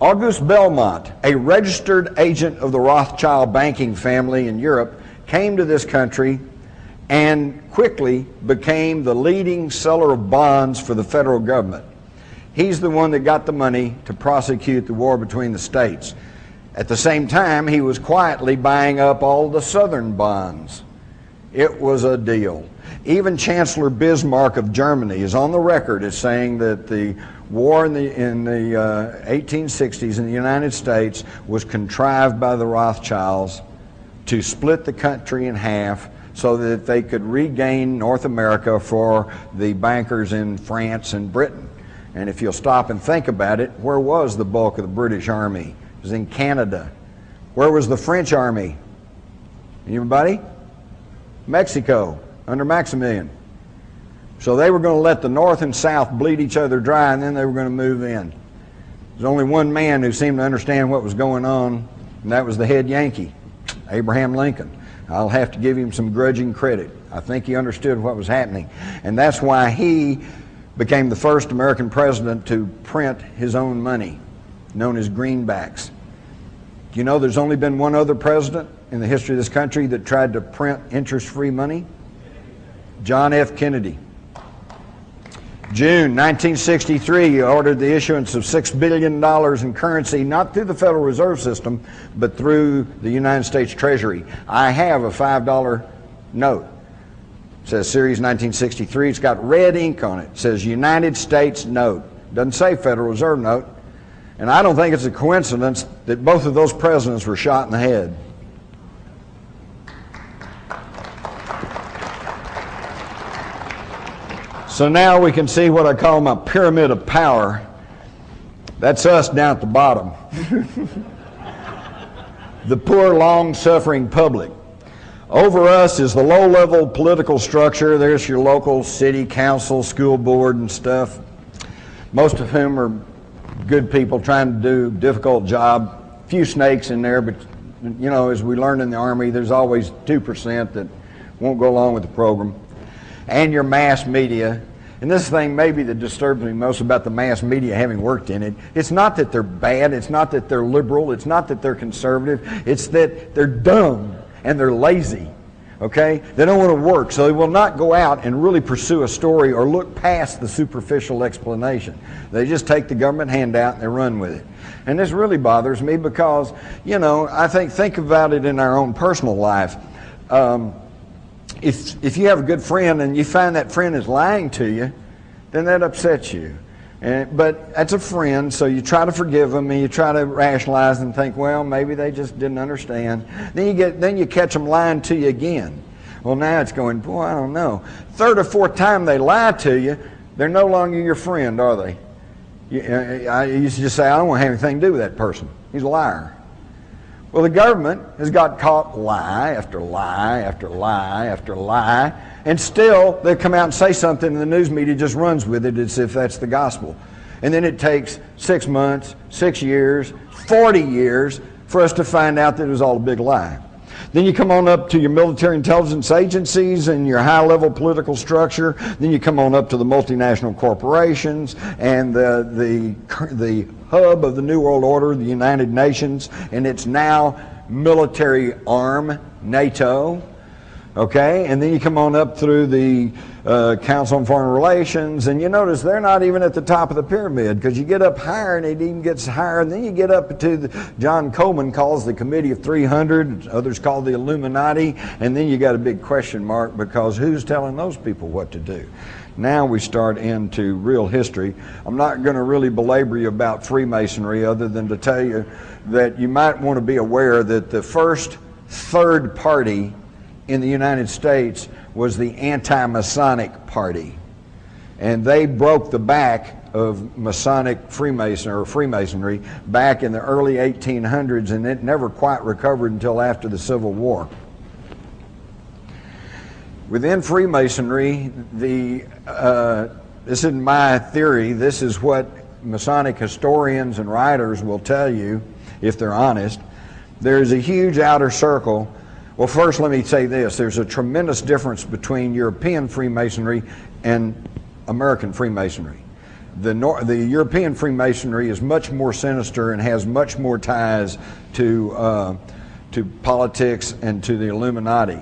Auguste Belmont, a registered agent of the Rothschild banking family in Europe, came to this country and quickly became the leading seller of bonds for the federal government. He's the one that got the money to prosecute the war between the states. At the same time, he was quietly buying up all the southern bonds. It was a deal. Even Chancellor Bismarck of Germany is on the record as saying that the war in the 1860s in the United States was contrived by the Rothschilds to split the country in half so that they could regain North America for the bankers in France and Britain. And if you'll stop and think about it, where was the bulk of the British Army? It was in Canada. Where was the French army? Anybody? Mexico, under Maximilian. So they were going to let the North and South bleed each other dry, and then they were going to move in. There's only one man who seemed to understand what was going on, and that was the head Yankee, Abraham Lincoln. I'll have to give him some grudging credit. I think he understood what was happening. And that's why he became the first American president to print his own money, known as greenbacks. Do you know there's only been one other president in the history of this country that tried to print interest-free money? John F. Kennedy. June 1963, he ordered the issuance of $6 billion in currency, not through the Federal Reserve System, but through the United States Treasury. I have a $5 note. It says Series 1963. It's got red ink on it. It says United States note. It doesn't say Federal Reserve note. And I don't think it's a coincidence that both of those presidents were shot in the head. So now we can see what I call my pyramid of power. That's us down at the bottom. The poor, long-suffering public. Over us is the low-level political structure. There's your local city council, school board, and stuff. Most of whom are good people trying to do a difficult job. A few snakes in there, but you know, as we learned in the Army, there's always 2% that won't go along with the program. And your mass media. And this thing maybe that disturbs me most about the mass media, having worked in it, it's not that they're bad, it's not that they're liberal, it's not that they're conservative, it's that they're dumb and they're lazy, okay? They don't want to work, so they will not go out and really pursue a story or look past the superficial explanation. They just take the government handout and they run with it. And this really bothers me because, you know, I think about it in our own personal life. If you have a good friend and you find that friend is lying to you, then that upsets you. But that's a friend, so you try to forgive them and you try to rationalize and think, well, maybe they just didn't understand. Then you catch them lying to you again. Well, now it's going, boy, I don't know. Third or fourth time they lie to you, they're no longer your friend, are they? I used to just say, I don't want to have anything to do with that person. He's a liar. Well, the government has got caught lie after lie after lie after lie, and still they come out and say something and the news media just runs with it as if that's the gospel. And then it takes 6 months, 6 years, 40 years for us to find out that it was all a big lie. Then you come on up to your military intelligence agencies and your high-level political structure. Then you come on up to the multinational corporations and the hub of the New World Order, the United Nations, and its now military arm, NATO. Okay, and then you come on up through the Council on Foreign Relations, and you notice they're not even at the top of the pyramid, because you get up higher and it even gets higher, and then you get up to John Coleman calls the Committee of 300, others call the Illuminati, and then you got a big question mark, because who's telling those people what to do? Now we start into real history. I'm not going to really belabor you about Freemasonry, other than to tell you that you might want to be aware that the first third party in the United States was the Anti-Masonic Party. And they broke the back of Masonic Freemasonry back in the early 1800s, and it never quite recovered until after the Civil War. Within Freemasonry, this isn't my theory, this is what Masonic historians and writers will tell you, if they're honest. There's a huge outer circle. Well, first let me say this. There's a tremendous difference between European Freemasonry and American Freemasonry. The European Freemasonry is much more sinister and has much more ties to politics and to the Illuminati.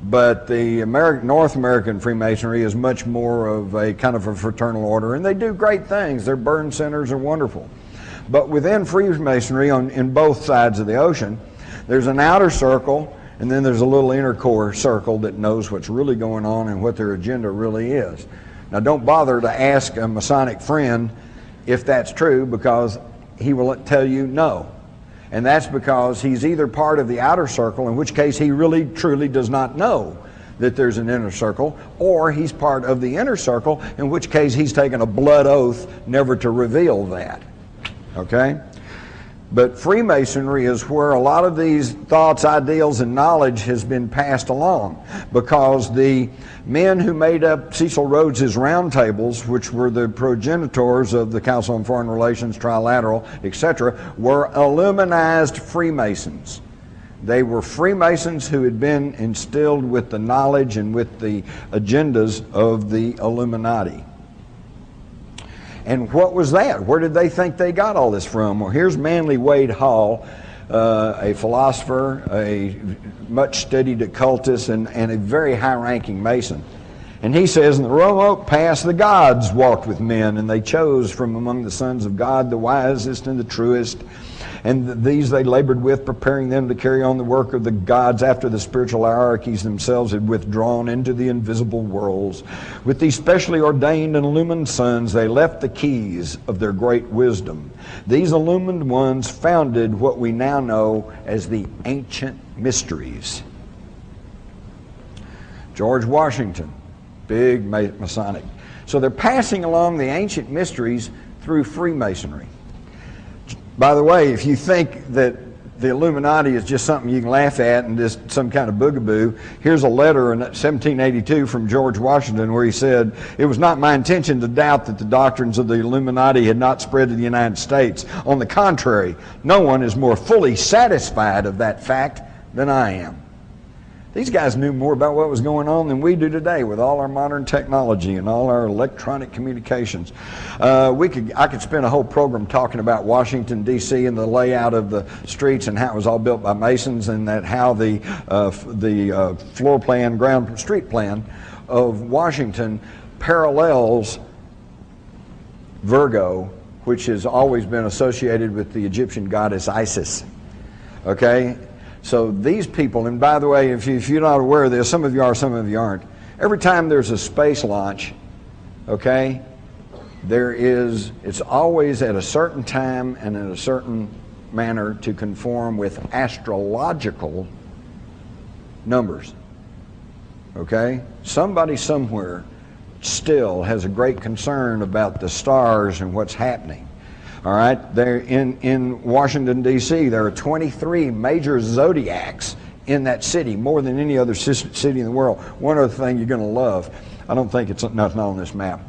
But the North American Freemasonry is much more of a kind of a fraternal order, and they do great things. Their burn centers are wonderful. But within Freemasonry, in both sides of the ocean, there's an outer circle, and then there's a little inner core circle that knows what's really going on and what their agenda really is. Now, don't bother to ask a Masonic friend if that's true, because he will tell you no. And that's because he's either part of the outer circle, in which case he really truly does not know that there's an inner circle, or he's part of the inner circle, in which case he's taken a blood oath never to reveal that. Okay? But Freemasonry is where a lot of these thoughts, ideals, and knowledge has been passed along, because the men who made up Cecil Rhodes's roundtables, which were the progenitors of the Council on Foreign Relations, Trilateral, etc., were Illuminized Freemasons. They were Freemasons who had been instilled with the knowledge and with the agendas of the Illuminati. And what was that? Where did they think they got all this from? Well, here's Manly Wade Hall, a philosopher, a much studied occultist, and a very high-ranking Mason. And he says, in the Roanoke Pass, the gods walked with men, and they chose from among the sons of God the wisest and the truest. And these they labored with, preparing them to carry on the work of the gods after the spiritual hierarchies themselves had withdrawn into the invisible worlds. With these specially ordained and illumined sons, they left the keys of their great wisdom. These illumined ones founded what we now know as the ancient mysteries. George Washington, big Masonic. So they're passing along the ancient mysteries through Freemasonry. By the way, if you think that the Illuminati is just something you can laugh at and just some kind of boogaboo, here's a letter in 1782 from George Washington where he said, "It was not my intention to doubt that the doctrines of the Illuminati had not spread to the United States. On the contrary, no one is more fully satisfied of that fact than I am." These guys knew more about what was going on than we do today with all our modern technology and all our electronic communications. I could spend a whole program talking about Washington, D.C. and the layout of the streets and how it was all built by Masons, and that how the floor plan, street plan of Washington parallels Virgo, which has always been associated with the Egyptian goddess Isis. Okay? So these people, and by the way, if you're not aware of this, some of you are, some of you aren't. Every time there's a space launch, okay, it's always at a certain time and in a certain manner to conform with astrological numbers. Okay? Somebody somewhere still has a great concern about the stars and what's happening. All right, there in Washington, D.C., there are 23 major zodiacs in that city, more than any other city in the world. One other thing you're going to love, I don't think it's not on this map.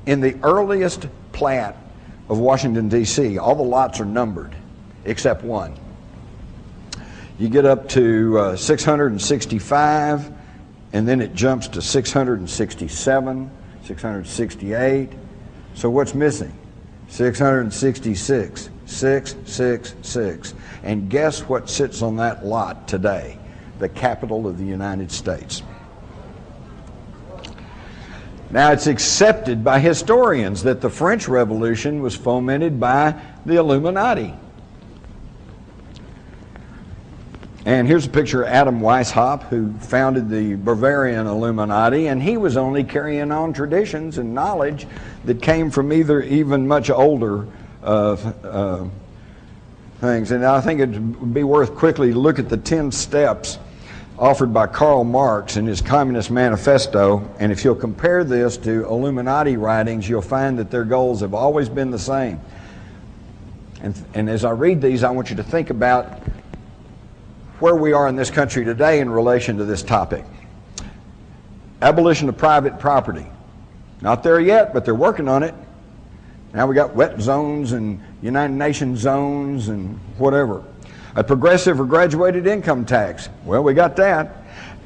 In the earliest plat of Washington, D.C., all the lots are numbered, except one. You get up to 665, and then it jumps to 667, 668. So what's missing? 666, 666. And guess what sits on that lot today? The capital of the United States. Now, it's accepted by historians that the French Revolution was fomented by the Illuminati. And here's a picture of Adam Weishaupt, who founded the Bavarian Illuminati, and he was only carrying on traditions and knowledge that came from even much older things. And I think it'd be worth quickly to look at the 10 steps offered by Karl Marx in his Communist Manifesto, and if you'll compare this to Illuminati writings, you'll find that their goals have always been the same. And as I read these, I want you to think about where we are in this country today in relation to this topic. Abolition of private property. Not there yet, but they're working on it. Now we got wet zones and United Nations zones and whatever. A progressive or graduated income tax. Well, we got that.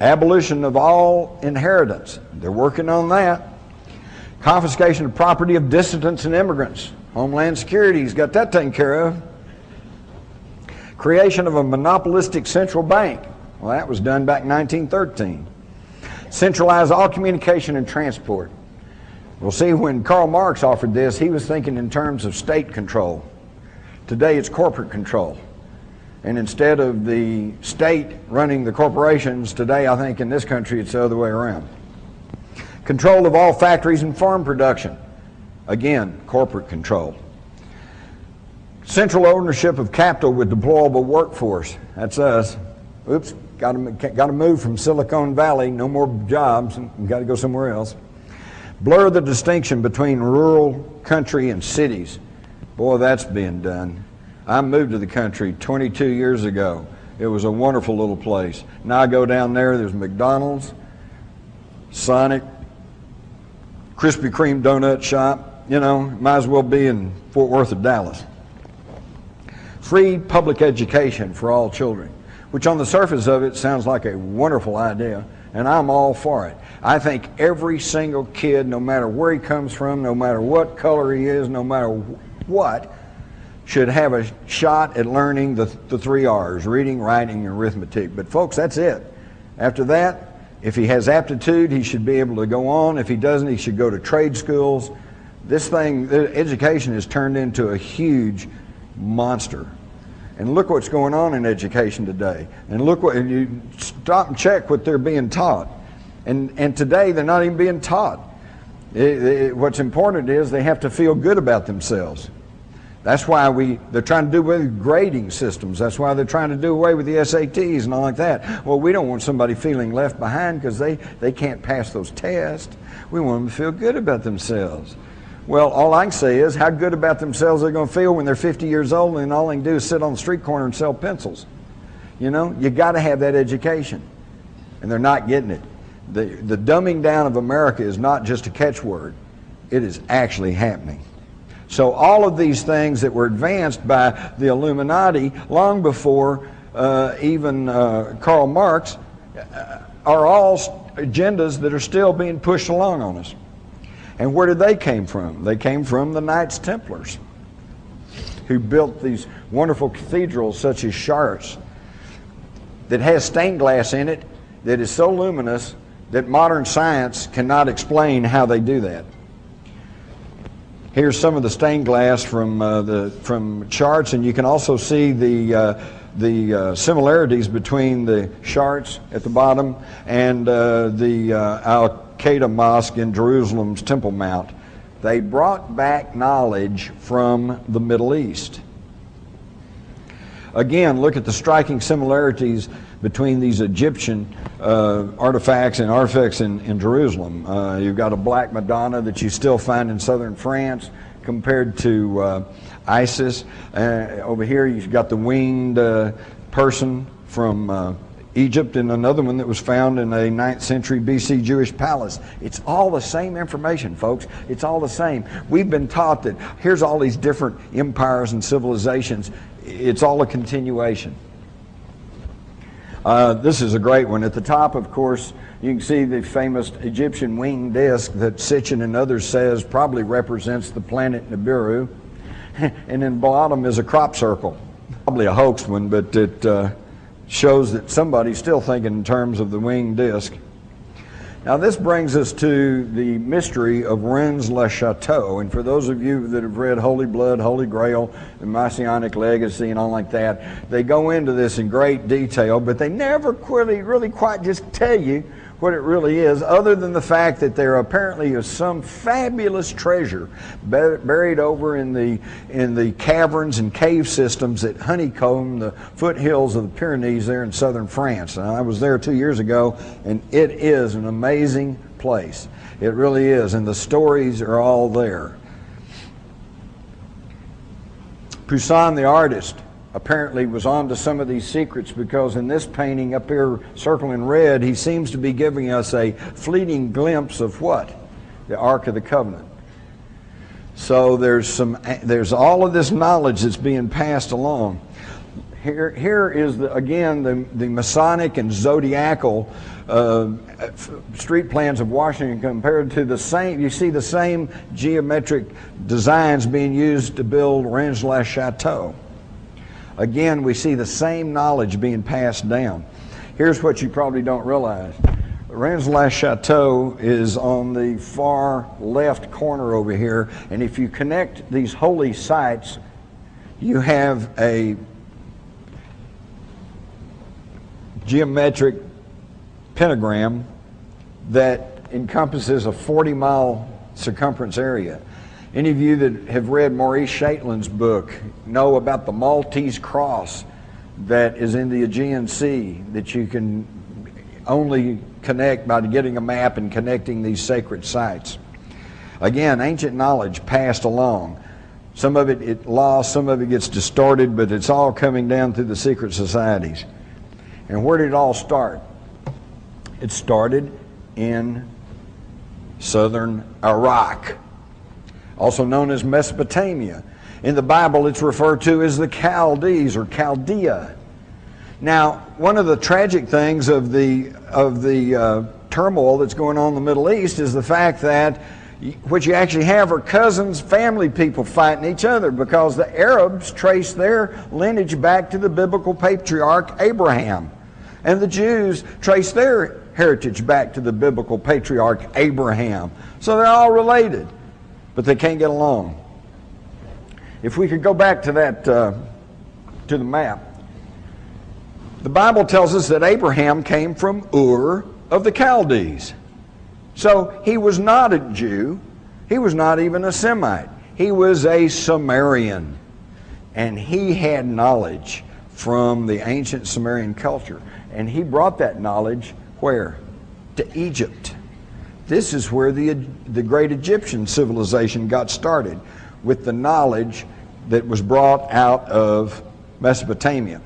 Abolition of all inheritance. They're working on that. Confiscation of property of dissidents and immigrants. Homeland Security's got that taken care of. Creation of a monopolistic central bank. Well, that was done back in 1913. Centralize all communication and transport. Well, see, when Karl Marx offered this, he was thinking in terms of state control. Today, it's corporate control. And instead of the state running the corporations, today, I think in this country, it's the other way around. Control of all factories and farm production. Again, corporate control. Central ownership of capital with deployable workforce. That's us. Oops, got to move from Silicon Valley. No more jobs. Got to go somewhere else. Blur the distinction between rural, country, and cities. Boy, that's being done. I moved to the country 22 years ago. It was a wonderful little place. Now I go down there, there's McDonald's, Sonic, Krispy Kreme donut shop. You know, might as well be in Fort Worth or Dallas. Free public education for all children, which on the surface of it sounds like a wonderful idea, and I'm all for it. I think every single kid, no matter where he comes from, no matter what color he is, no matter what, should have a shot at learning the 3 R's, reading, writing, and arithmetic. But folks, that's it. After that, if he has aptitude, he should be able to go on. If he doesn't, he should go to trade schools. This thing, education has turned into a huge monster. And look what's going on in education today. And look what, and you stop and check what they're being taught. And today, they're not even being taught. What's important is they have to feel good about themselves. That's why they're trying to do away with grading systems. That's why they're trying to do away with the SATs and all like that. Well, we don't want somebody feeling left behind because they can't pass those tests. We want them to feel good about themselves. Well, all I can say is how good about themselves they're going to feel when they're 50 years old and all they can do is sit on the street corner and sell pencils. You know, you got to have that education. And they're not getting it. The dumbing down of America is not just a catchword. It is actually happening. So all of these things that were advanced by the Illuminati long before even Karl Marx are all agendas that are still being pushed along on us. And where did they came from? They came from the Knights Templars, who built these wonderful cathedrals such as Chartres that has stained glass in it that is so luminous that modern science cannot explain how they do that. Here's some of the stained glass from Chartres, and you can also see the similarities between the Chartres at the bottom and the Al-Qaeda Mosque in Jerusalem's Temple Mount. They brought back knowledge from the Middle East. Again, look at the striking similarities between these Egyptian artifacts and artifacts in Jerusalem. You've got a black Madonna that you still find in southern France compared to Isis. Over here you've got the winged person from Egypt and another one that was found in a 9th century BC Jewish palace. It's all the same information, folks. It's all the same. We've been taught that here's all these different empires and civilizations. It's all a continuation. This is a great one. At the top, of course, you can see the famous Egyptian winged disc that Sitchin and others says probably represents the planet Nibiru. And in the bottom is a crop circle. Probably a hoax one, but it shows that somebody's still thinking in terms of the winged disc. Now this brings us to the mystery of Rennes-le-Château, and for those of you that have read Holy Blood, Holy Grail, the Messianic Legacy and all like that, they go into this in great detail, but they never really quite just tell you what it really is, other than the fact that there apparently is some fabulous treasure buried over in the caverns and cave systems that honeycomb the foothills of the Pyrenees there in southern France. And I was there 2 years ago, and it is an amazing place. It really is, and the stories are all there. Poussin, the artist, apparently was onto some of these secrets, because in this painting up here circled in red, he seems to be giving us a fleeting glimpse of what? The Ark of the Covenant. So there's all of this knowledge that's being passed along. Here is again the Masonic and zodiacal street plans of Washington compared to the same. You see the same geometric designs being used to build Rennes-le-Château. Again, we see the same knowledge being passed down. Here's what you probably don't realize. Rennes-le-Château is on the far left corner over here, and if you connect these holy sites, you have a geometric pentagram that encompasses a 40-mile circumference area. Any of you that have read Maurice Shaitlin's book know about the Maltese cross that is in the Aegean Sea that you can only connect by getting a map and connecting these sacred sites. Again, ancient knowledge passed along. Some of it lost, some of it gets distorted, but it's all coming down through the secret societies. And where did it all start? It started in southern Iraq, also known as Mesopotamia. In the Bible, it's referred to as the Chaldees or Chaldea. Now, one of the tragic things of the turmoil that's going on in the Middle East is the fact that what you actually have are cousins, family people fighting each other, because the Arabs trace their lineage back to the biblical patriarch Abraham, and the Jews trace their heritage back to the biblical patriarch Abraham. So they're all related, but they can't get along. If we could go back to that, to the map, the Bible tells us that Abraham came from Ur of the Chaldees. So he was not a Jew. He was not even a Semite. He was a Sumerian. And he had knowledge from the ancient Sumerian culture. And he brought that knowledge where? To Egypt. This is where the great Egyptian civilization got started, with the knowledge that was brought out of Mesopotamia.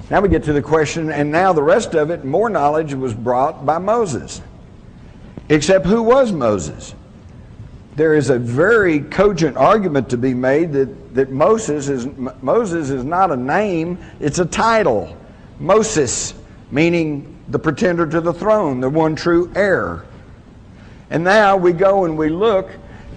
Now we get to the question, and now the rest of it, more knowledge was brought by Moses. Except who was Moses? There is a very cogent argument to be made that Moses is not a name, it's a title. Moses, meaning the pretender to the throne, the one true heir. And now we go and we look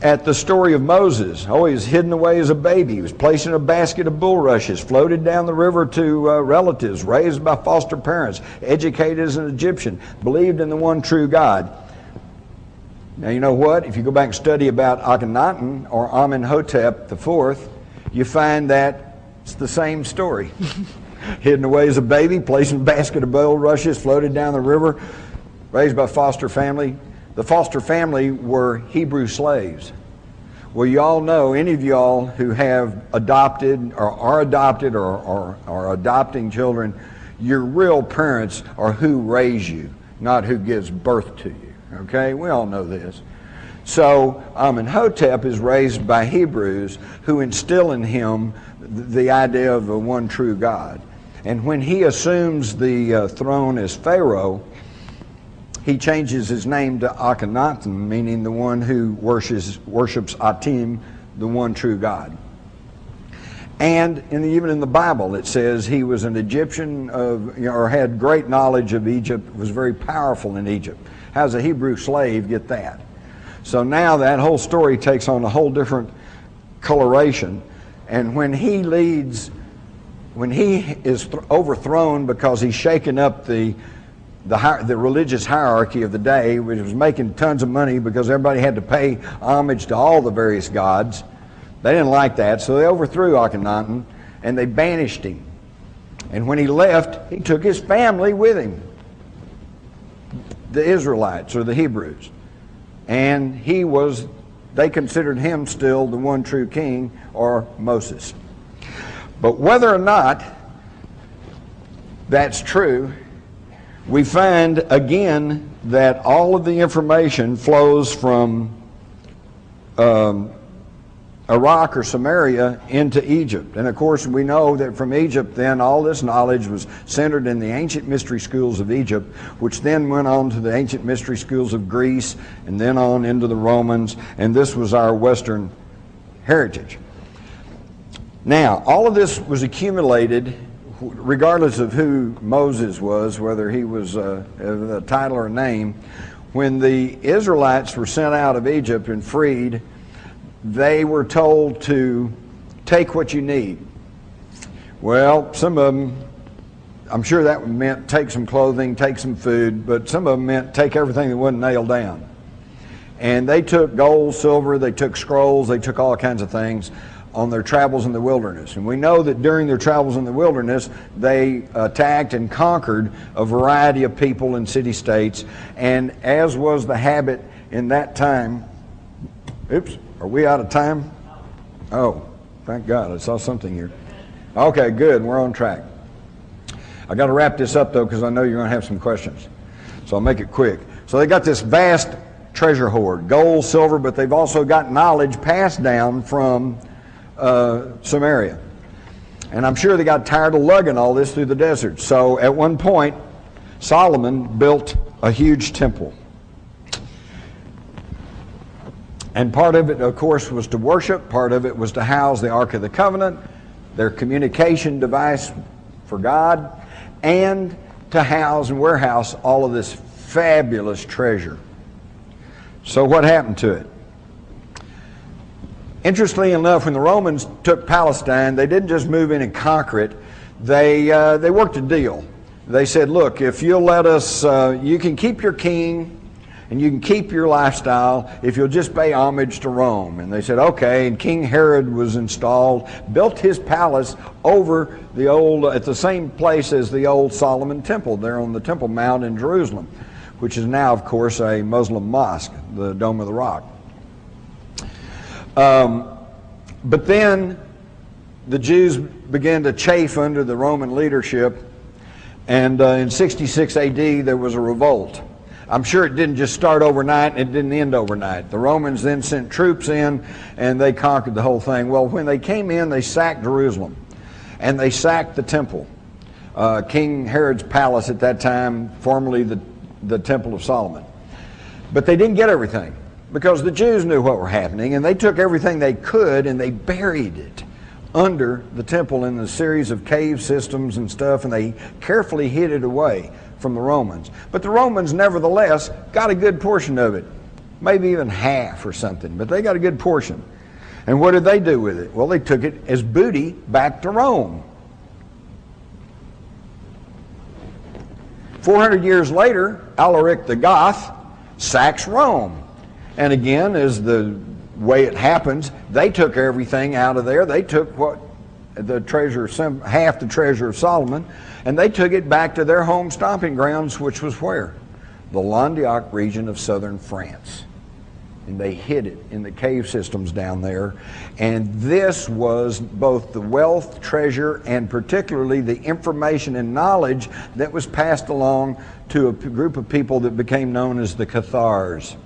at the story of Moses. Oh, he was hidden away as a baby. He was placed in a basket of bulrushes, floated down the river to relatives, raised by foster parents, educated as an Egyptian, believed in the one true God. Now, you know what? If you go back and study about Akhenaten or Amenhotep IV, you find that it's the same story. Hidden away as a baby, placed in a basket of bulrushes, floated down the river, raised by foster family. The foster family were Hebrew slaves. Well, you all know, any of y'all who have adopted or are adopted or are adopting children, your real parents are who raise you, not who gives birth to you. Okay, we all know this. So Amenhotep is raised by Hebrews who instill in him the idea of a one true God. And when he assumes the throne as Pharaoh, he changes his name to Akhenaten, meaning the one who worships Atem, the one true God. And even in the Bible, it says he was an Egyptian or had great knowledge of Egypt, was very powerful in Egypt. How does a Hebrew slave get that? So now that whole story takes on a whole different coloration. And when he is overthrown because he's shaken up the religious hierarchy of the day, which was making tons of money because everybody had to pay homage to all the various gods. They didn't like that, so they overthrew Akhenaten and they banished him. And when he left, he took his family with him, the Israelites or the Hebrews. And they considered him still the one true king, or Moses. But whether or not that's true, we find again that all of the information flows from Iraq or Samaria into Egypt. And of course we know that from Egypt then all this knowledge was centered in the ancient mystery schools of Egypt, which then went on to the ancient mystery schools of Greece and then on into the Romans, and this was our Western heritage. Now, all of this was accumulated regardless of who Moses was, whether he was a title or a name. When the Israelites were sent out of Egypt and freed, they were told to take what you need. Well, some of them, I'm sure that meant take some clothing, take some food, but some of them meant take everything that wasn't nailed down. And they took gold, silver, they took scrolls, they took all kinds of things on their travels in the wilderness. And we know that during their travels in the wilderness, they attacked and conquered a variety of people and city-states. And as was the habit in that time, oops, are we out of time? Oh, thank God, I saw something here. Okay, good, we're on track. I got to wrap this up though, because I know you're going to have some questions. So I'll make it quick. So they got this vast treasure hoard, gold, silver, but they've also got knowledge passed down from Samaria. And I'm sure they got tired of lugging all this through the desert. So at one point, Solomon built a huge temple. And part of it, of course, was to worship. Part of it was to house the Ark of the Covenant, their communication device for God, and to house and warehouse all of this fabulous treasure. So what happened to it? Interestingly enough, when the Romans took Palestine, they didn't just move in and conquer it. They worked a deal. They said, look, if you'll let us, you can keep your king and you can keep your lifestyle if you'll just pay homage to Rome. And they said, okay. And King Herod was installed, built his palace over the old, at the same place as the old Solomon Temple there on the Temple Mount in Jerusalem, which is now, of course, a Muslim mosque, the Dome of the Rock. But then the Jews began to chafe under the Roman leadership, and in 66 AD there was a revolt. I'm sure it didn't just start overnight and it didn't end overnight. The Romans then sent troops in and they conquered the whole thing. Well, when they came in, they sacked Jerusalem and they sacked the temple. King Herod's palace at that time, formerly the Temple of Solomon. But they didn't get everything, because the Jews knew what were happening, and they took everything they could and they buried it under the temple in a series of cave systems and stuff, and they carefully hid it away from the Romans. But the Romans nevertheless got a good portion of it, maybe even half or something, but they got a good portion. And what did they do with it? Well, they took it as booty back to Rome. 400 years later, Alaric the Goth sacks Rome. And again, as the way it happens, they took everything out of there. They took what the treasure, half the treasure of Solomon, and they took it back to their home stomping grounds, which was where? The Languedoc region of southern France. And they hid it in the cave systems down there. And this was both the wealth, treasure, and particularly the information and knowledge that was passed along to a group of people that became known as the Cathars.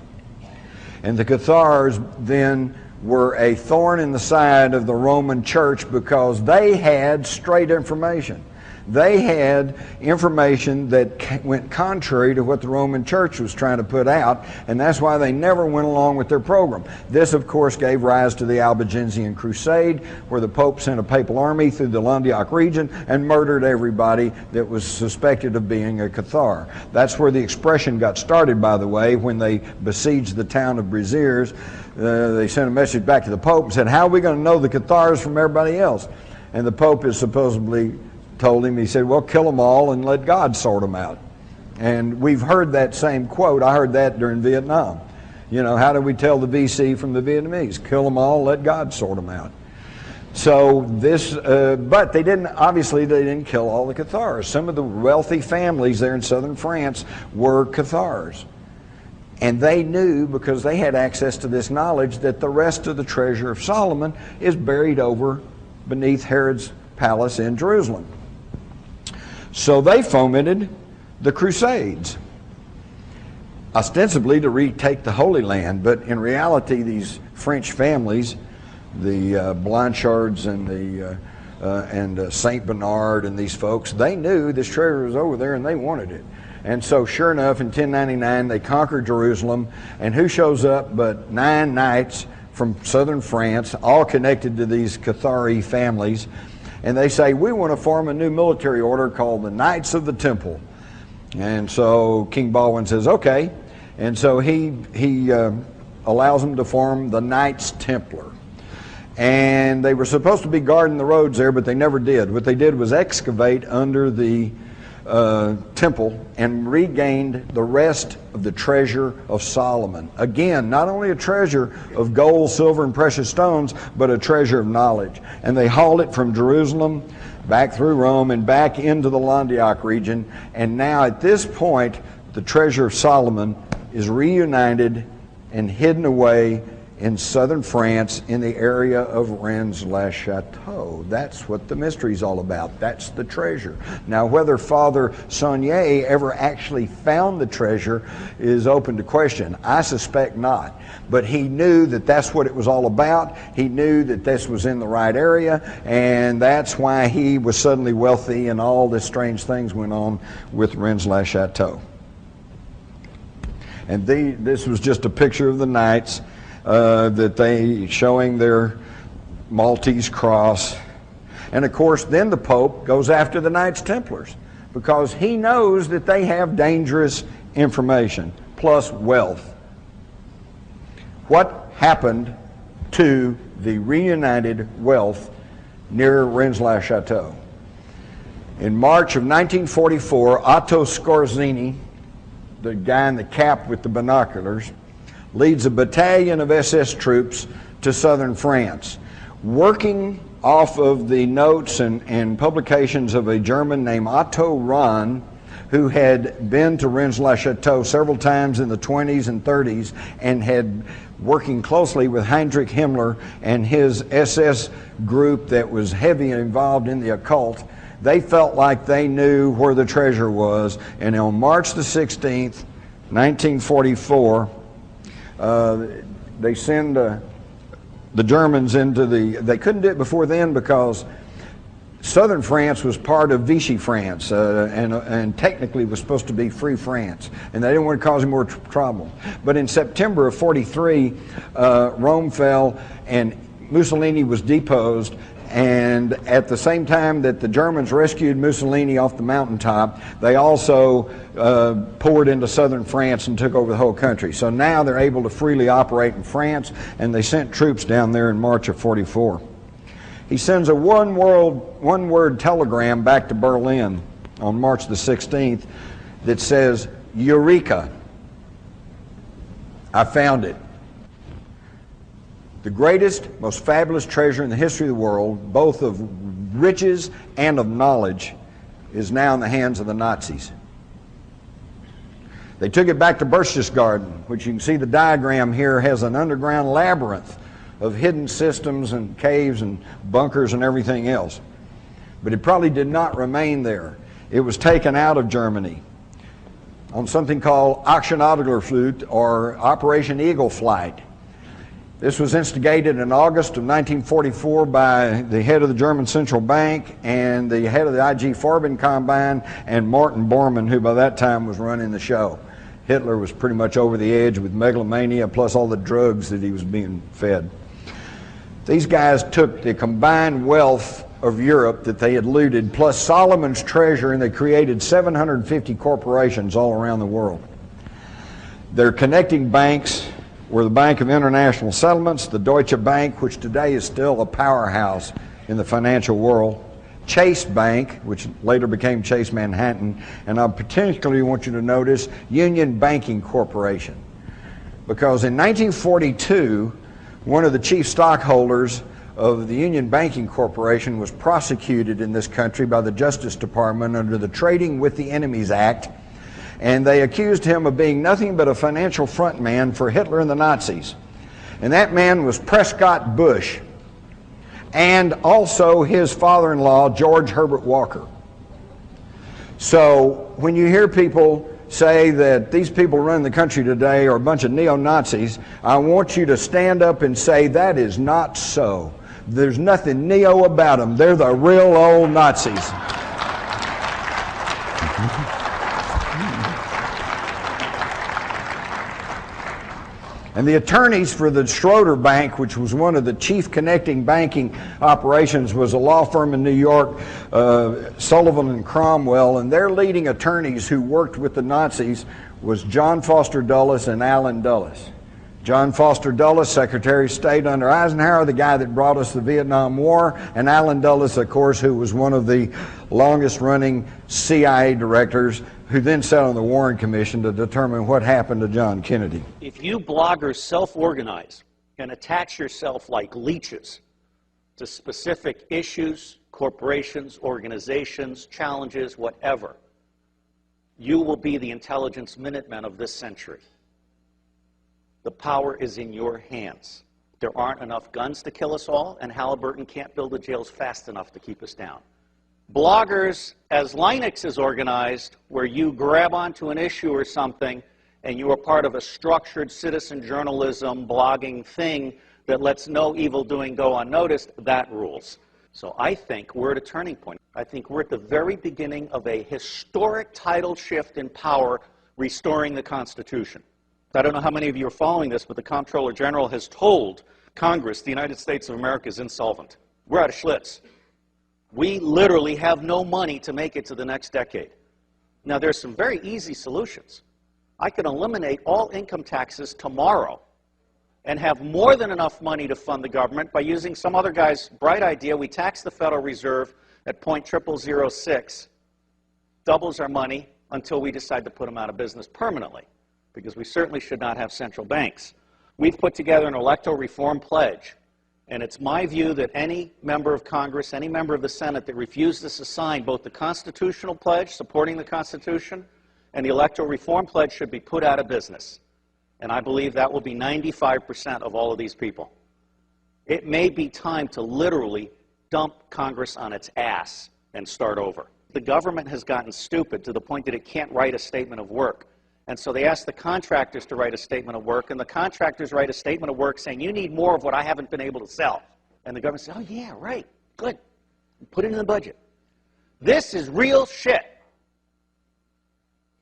And the Cathars then were a thorn in the side of the Roman church because they had straight information. They had information that went contrary to what the Roman church was trying to put out, and that's why they never went along with their program. This, of course, gave rise to the Albigensian Crusade, where the Pope sent a papal army through the Languedoc region and murdered everybody that was suspected of being a Cathar. That's where the expression got started, by the way, when they besieged the town of Béziers. They sent a message back to the Pope and said, how are we going to know the Cathars from everybody else? And the Pope is supposedly told him, he said, well, kill them all and let God sort them out. And we've heard that same quote. I heard that during Vietnam. You know, how do we tell the VC from the Vietnamese? Kill them all, let God sort them out. So this, but they didn't, obviously they didn't kill all the Cathars. Some of the wealthy families there in southern France were Cathars. And they knew, because they had access to this knowledge, that the rest of the treasure of Solomon is buried over beneath Herod's palace in Jerusalem. So they fomented the Crusades, ostensibly to retake the Holy Land, but in reality these French families, the Blanchards and Saint Bernard and these folks, they knew this treasure was over there and they wanted it. And so sure enough, in 1099 they conquered Jerusalem, and who shows up but 9 knights from southern France, all connected to these Cathari families. And they say, we want to form a new military order called the Knights of the Temple. And so King Baldwin says, okay. And so he allows them to form the Knights Templar. And they were supposed to be guarding the roads there, but they never did. What they did was excavate under the temple and regained the rest of the treasure of Solomon. Again, not only a treasure of gold, silver, and precious stones, but a treasure of knowledge. And they hauled it from Jerusalem back through Rome and back into the Languedoc region. And now at this point, the treasure of Solomon is reunited and hidden away in southern France in the area of Rennes-le-Château. That's what the mystery's all about. That's the treasure. Now, whether Father Saunier ever actually found the treasure is open to question. I suspect not. But he knew that that's what it was all about. He knew that this was in the right area, and that's why he was suddenly wealthy and all the strange things went on with Rennes-le-Château. And this was just a picture of the knights that they showing their Maltese cross. And of course, then the Pope goes after the Knights Templars because he knows that they have dangerous information plus wealth. What happened to the reunited wealth near Rennes-le-Château? In March of 1944, Otto Skorzeny, the guy in the cap with the binoculars, leads a battalion of SS troops to southern France, working off of the notes and publications of a German named Otto Rahn, who had been to Rennes-le-Château several times in the 20s and 30s and had working closely with Heinrich Himmler and his SS group that was heavily involved in the occult. They felt like they knew where the treasure was, and on March the 16th, 1944, they send the Germans into they couldn't do it before then because southern France was part of Vichy France and technically was supposed to be free France, and they didn't want to cause any more trouble. But in September of 43, Rome fell and Mussolini was deposed, and at the same time that the Germans rescued Mussolini off the mountaintop, they also poured into southern France and took over the whole country. So now they're able to freely operate in France, and they sent troops down there in March of 44. He sends a one-word telegram back to Berlin on March the 16th that says, "Eureka! I found it. The greatest, most fabulous treasure in the history of the world, both of riches and of knowledge, is now in the hands of the Nazis." They took it back to Berchtesgaden, which you can see the diagram here has an underground labyrinth of hidden systems and caves and bunkers and everything else. But it probably did not remain there. It was taken out of Germany on something called Aktion Adlerflut, or Operation Eagle Flight. This was instigated in August of 1944 by the head of the German Central Bank and the head of the IG Farben Combine and Martin Bormann, who by that time was running the show. Hitler was pretty much over the edge with megalomania plus all the drugs that he was being fed. These guys took the combined wealth of Europe that they had looted plus Solomon's treasure, and they created 750 corporations all around the world. Their connecting banks were the Bank of International Settlements, the Deutsche Bank, which today is still a powerhouse in the financial world, Chase Bank, which later became Chase Manhattan, and I particularly want you to notice Union Banking Corporation. Because in 1942, one of the chief stockholders of the Union Banking Corporation was prosecuted in this country by the Justice Department under the Trading with the Enemies Act, and they accused him of being nothing but a financial front man for Hitler and the Nazis. And that man was Prescott Bush, and also his father-in-law, George Herbert Walker. So when you hear people say that these people running the country today are a bunch of neo-Nazis, I want you to stand up and say that is not so. There's nothing neo about them. They're the real old Nazis. And the attorneys for the Schroeder Bank, which was one of the chief connecting banking operations, was a law firm in New York, Sullivan and Cromwell, and their leading attorneys who worked with the Nazis was John Foster Dulles and Allen Dulles. John Foster Dulles, Secretary of State under Eisenhower, the guy that brought us the Vietnam War, and Allen Dulles, of course, who was one of the longest-running CIA directors, who then sat on the Warren Commission to determine what happened to John Kennedy. If you bloggers self-organize and attach yourself like leeches to specific issues, corporations, organizations, challenges, whatever, you will be the intelligence Minutemen of this century. The power is in your hands. There aren't enough guns to kill us all, and Halliburton can't build the jails fast enough to keep us down. Bloggers, as Linux is organized, where you grab onto an issue or something and you are part of a structured citizen journalism blogging thing that lets no evil doing go unnoticed, that rules. So I think we're at a turning point. I think we're at the very beginning of a historic tidal shift in power, restoring the Constitution. I don't know how many of you are following this, but the Comptroller General has told Congress the United States of America is insolvent. We're out of Schlitz. We literally have no money to make it to the next decade. Now, there's some very easy solutions. I could eliminate all income taxes tomorrow and have more than enough money to fund the government by using some other guy's bright idea. We tax the Federal Reserve at 0.0006, doubles our money until we decide to put them out of business permanently, because we certainly should not have central banks. We've put together an electoral reform pledge, and it's my view that any member of Congress, any member of the Senate that refuses to sign both the constitutional pledge, supporting the Constitution, and the electoral reform pledge should be put out of business. And I believe that will be 95% of all of these people. It may be time to literally dump Congress on its ass and start over. The government has gotten stupid to the point that it can't write a statement of work. And so they ask the contractors to write a statement of work, and the contractors write a statement of work saying, you need more of what I haven't been able to sell. And the government says, oh yeah, right, good. Put it in the budget. This is real shit.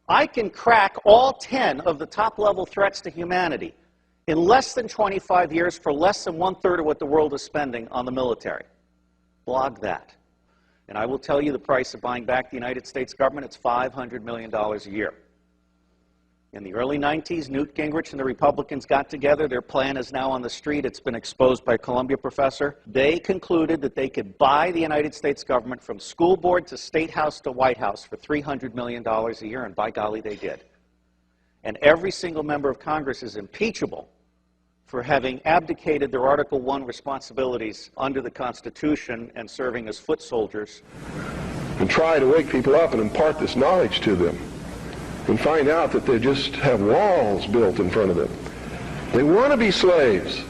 I can crack all 10 of the top-level threats to humanity in less than 25 years for less than 1/3 of what the world is spending on the military. Blog that. And I will tell you the price of buying back the United States government, it's $500 million a year. In the early 90s, Newt Gingrich and the Republicans got together. Their plan is now on the street. It's been exposed by a Columbia professor. They concluded that they could buy the United States government from school board to State House to White House for $300 million a year, and by golly, they did. And every single member of Congress is impeachable for having abdicated their Article I responsibilities under the Constitution and serving as foot soldiers. And try to wake people up and impart this knowledge to them, and find out that they just have walls built in front of them. They want to be slaves.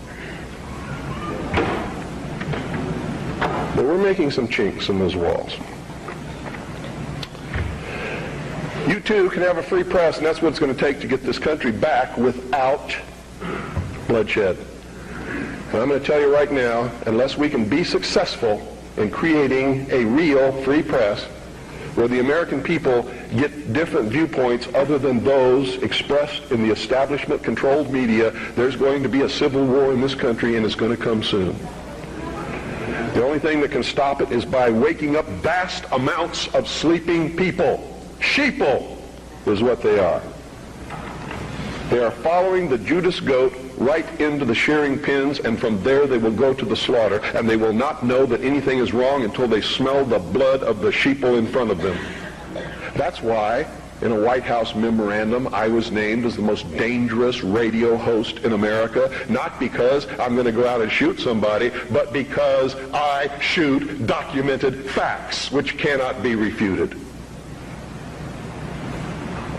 But we're making some chinks in those walls. You too can have a free press, and that's what it's going to take to get this country back without bloodshed. And I'm going to tell you right now, unless we can be successful in creating a real free press, where the American people get different viewpoints other than those expressed in the establishment-controlled media, there's going to be a civil war in this country, and it's going to come soon. The only thing that can stop it is by waking up vast amounts of sleeping people. Sheeple is what they are. They are following the Judas goat right into the shearing pins, and from there they will go to the slaughter, and they will not know that anything is wrong until they smell the blood of the sheeple in front of them. That's why, in a White House memorandum, I was named as the most dangerous radio host in America, not because I'm going to go out and shoot somebody, but because I shoot documented facts which cannot be refuted.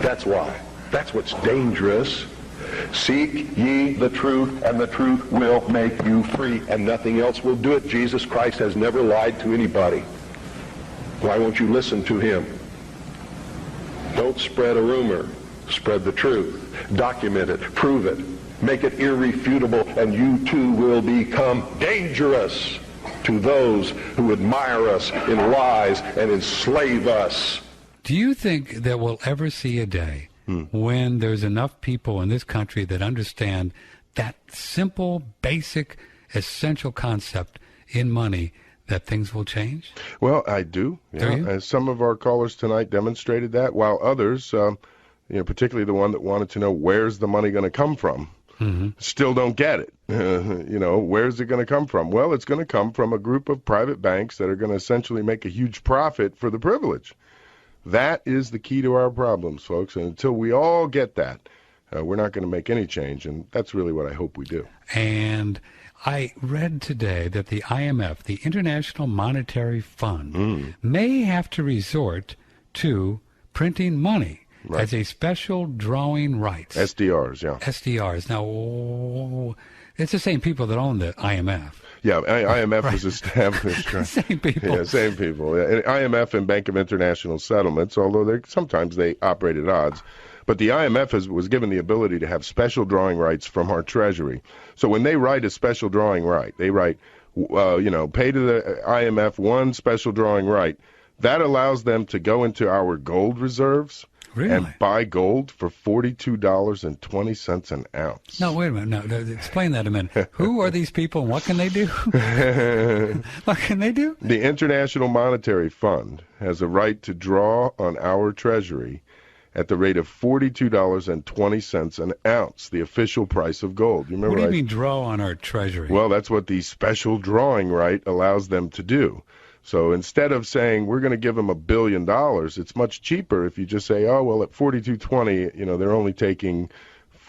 That's why. That's what's dangerous. Seek ye the truth, and the truth will make you free, and nothing else will do it. Jesus Christ has never lied to anybody. Why won't you listen to him? Don't spread a rumor. Spread the truth. Document it. Prove it. Make it irrefutable, and you too will become dangerous to those who admire us in lies and enslave us. Do you think that we'll ever see a day when there's enough people in this country that understand that simple, basic, essential concept in money that things will change? Well, I do. Do you? And some of our callers tonight demonstrated that, while others, particularly the one that wanted to know where's the money going to come from, still don't get it. Where's it going to come from? Well, it's going to come from a group of private banks that are going to essentially make a huge profit for the privilege. That is the key to our problems, folks. And until we all get that, we're not going to make any change. And that's really what I hope we do. And I read today that the IMF, the International Monetary Fund, may have to resort to printing money as a special drawing rights. SDRs, yeah. SDRs. Now, It's the same people that own the IMF. Yeah, IMF was established. Same people. Yeah, same people. Yeah, and IMF and Bank of International Settlements, although sometimes they operate at odds. But the IMF was given the ability to have special drawing rights from our Treasury. So when they write a special drawing right, they write, pay to the IMF one special drawing right. That allows them to go into our gold reserves and buy gold for $42.20 an ounce. No, wait a minute. No, explain that a minute. Who are these people and what can they do? What can they do? The International Monetary Fund has a right to draw on our Treasury at the rate of $42.20 an ounce, the official price of gold. You remember? What do you mean draw on our Treasury? Well, that's what the special drawing right allows them to do. So instead of saying we're going to give them $1 billion, it's much cheaper if you just say, oh, well, at $42.20, they're only taking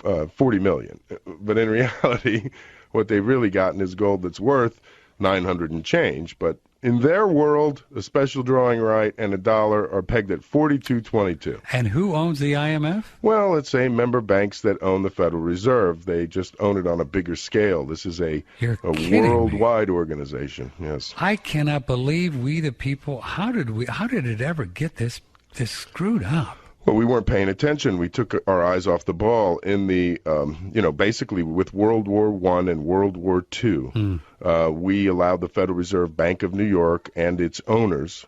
$40 million. But in reality, what they've really gotten is gold that's worth $900 and change. But in their world, a special drawing right and $1 are pegged at $42.22. And who owns the IMF? Well, it's a member banks that own the Federal Reserve. They just own it on a bigger scale. This is a worldwide organization. Yes. I cannot believe we the people. How did it ever get this screwed up? Well, we weren't paying attention. We took our eyes off the ball in the, basically with World War I and World War II. We allowed the Federal Reserve Bank of New York and its owners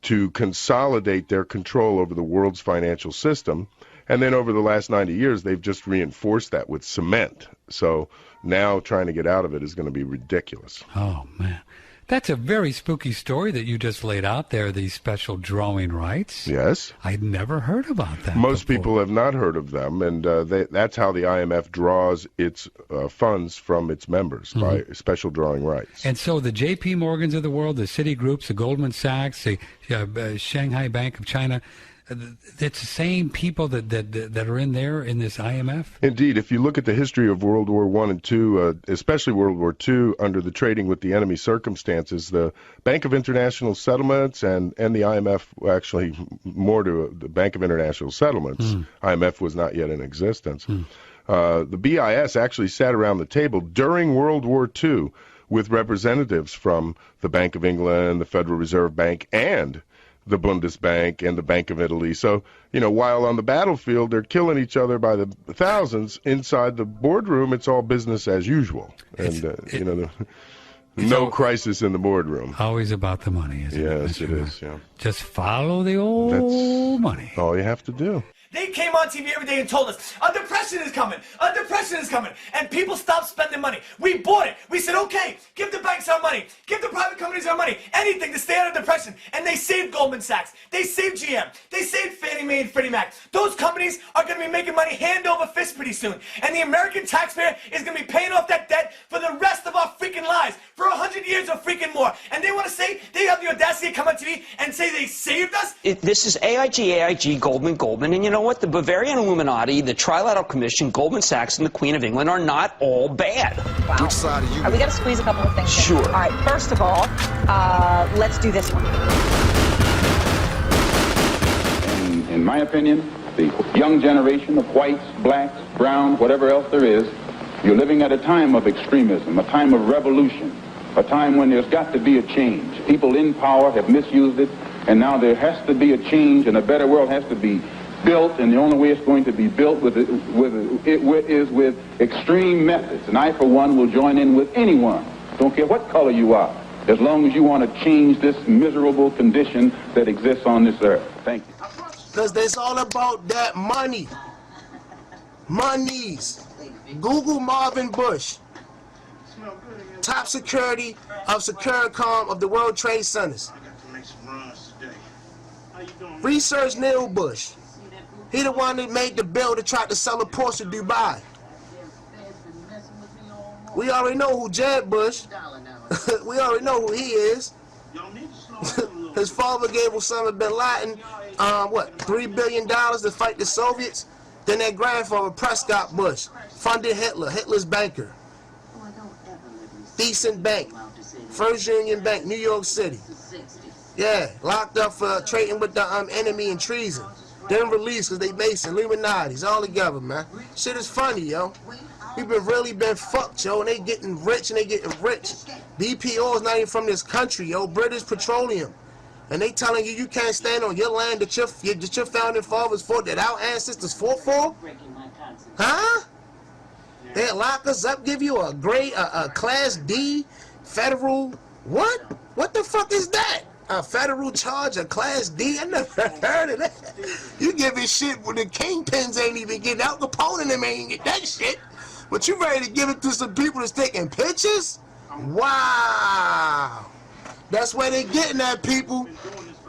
to consolidate their control over the world's financial system. And then over the last 90 years, they've just reinforced that with cement. So now trying to get out of it is going to be ridiculous. Oh, man. That's a very spooky story that you just laid out there, these special drawing rights. Yes. I'd never heard about that Most before. people have not heard of them, and that's how the IMF draws its funds from its members, by special drawing rights. And so the J.P. Morgans of the world, the Citigroups, the Goldman Sachs, the Shanghai Bank of China, it's the same people that are in there in this IMF? Indeed. If you look at the history of World War I and II, especially World War II, under the trading with the enemy circumstances, the Bank of International Settlements and the IMF, actually more to the Bank of International Settlements, IMF was not yet in existence. The BIS actually sat around the table during World War II with representatives from the Bank of England, the Federal Reserve Bank, and the Bundesbank and the Bank of Italy. So, while on the battlefield they're killing each other by the thousands, inside the boardroom it's all business as usual. And, no crisis in the boardroom. Always about the money, isn't it? Yes, it is, yeah. Just follow the old money. All you have to do. They came on TV every day and told us, a depression is coming, a depression is coming, and people stopped spending money. We bought it. We said, okay, give the banks our money, give the private companies our money, anything to stay out of depression. And they saved Goldman Sachs, they saved GM, they saved Fannie Mae and Freddie Mac. Those companies are going to be making money hand over fist pretty soon. And the American taxpayer is going to be paying off that debt for the rest of our freaking lives, for 100 years or freaking more. And they want to say, they have the audacity to come on TV and say they saved us? This is AIG, Goldman, and you know what? The Bavarian Illuminati, the Trilateral Commission, Goldman Sachs, and the Queen of England are not all bad. Wow. Which side are you? Are we going to squeeze a couple of things in? Sure. All right, first of all, let's do this one. In my opinion, the young generation of whites, blacks, browns, whatever else there is, you're living at a time of extremism, a time of revolution, a time when there's got to be a change. People in power have misused it, and now there has to be a change, and a better world has to be built, and the only way it's going to be built is with extreme methods. And I, for one, will join in with anyone, don't care what color you are, as long as you want to change this miserable condition that exists on this earth. Thank you. Because it's all about that money. Monies. Google Marvin Bush, top security of Securicom of the World Trade Centers. Research Neil Bush. He the one that made the bill to try to sell a Porsche Dubai. We already know who Jeb Bush. We already know who he is. His father gave Osama bin Laden, $3 billion to fight the Soviets. Then their grandfather, Prescott Bush, funded Hitler, Hitler's banker. Decent Bank, First Union Bank, New York City. Yeah, locked up for trading with the enemy and treason. Then released because they Mason, Illuminati's, all together, man. Shit is funny, yo. We've really been fucked, yo, and they getting rich and they getting rich. BPO is not even from this country, yo. British Petroleum. And they telling you you can't stand on your land that your founding fathers fought, that our ancestors fought for? Huh? They'll lock us up, give you a grade, a class D, federal, what? What the fuck is that? A federal charge, a class D? I never heard of that. You giving shit when the kingpins ain't even getting out. Capone and them ain't get that shit. But you ready to give it to some people that's taking pictures? Wow. That's where they getting at, people.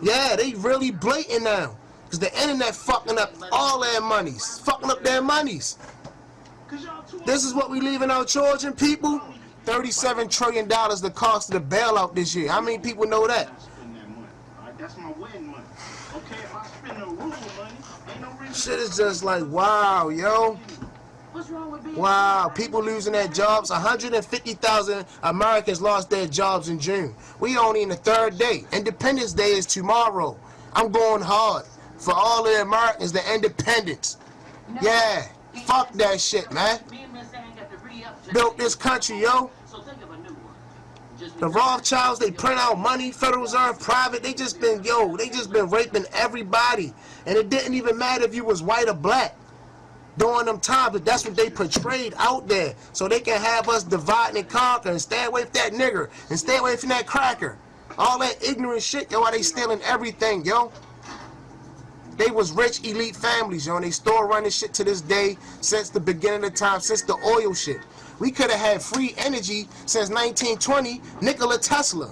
Yeah, they really blatant now. Because the internet fucking up all their monies. Fucking up their monies. This is what we leaving our children, people. $37 trillion the cost of the bailout this year. How many people know that? That's my wedding money. Okay, if I spend no Ruble money, ain't no reason. Shit is just like, wow, yo. Wow, people losing their jobs. 150,000 Americans lost their jobs in June. We only in the third day. Independence Day is tomorrow. I'm going hard for all the Americans, the independence. Yeah, fuck that shit, man. Built this country, yo. The Rothschilds, they print out money, Federal Reserve, private. They just been raping everybody. And it didn't even matter if you was white or black during them times, but that's what they portrayed out there. So they can have us divide and conquer and stay away from that nigger and stay away from that cracker. All that ignorant shit, yo, why they stealing everything, yo. They was rich elite families, yo, and they still running shit to this day since the beginning of time, since the oil shit. We could have had free energy since 1920, Nikola Tesla.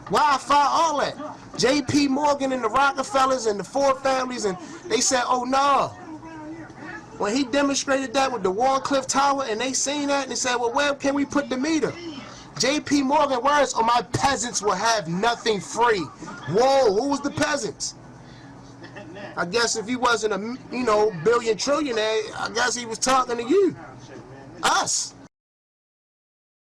Wi-Fi, all that. J.P. Morgan and the Rockefellers and the Ford families, and they said, oh, no. When he demonstrated that with the Wharncliffe Tower, and they seen that, and they said, well, where can we put the meter? J.P. Morgan words, oh, my peasants will have nothing free. Whoa, who was the peasants? I guess if he wasn't a, billion trillionaire, I guess he was talking to you. Us.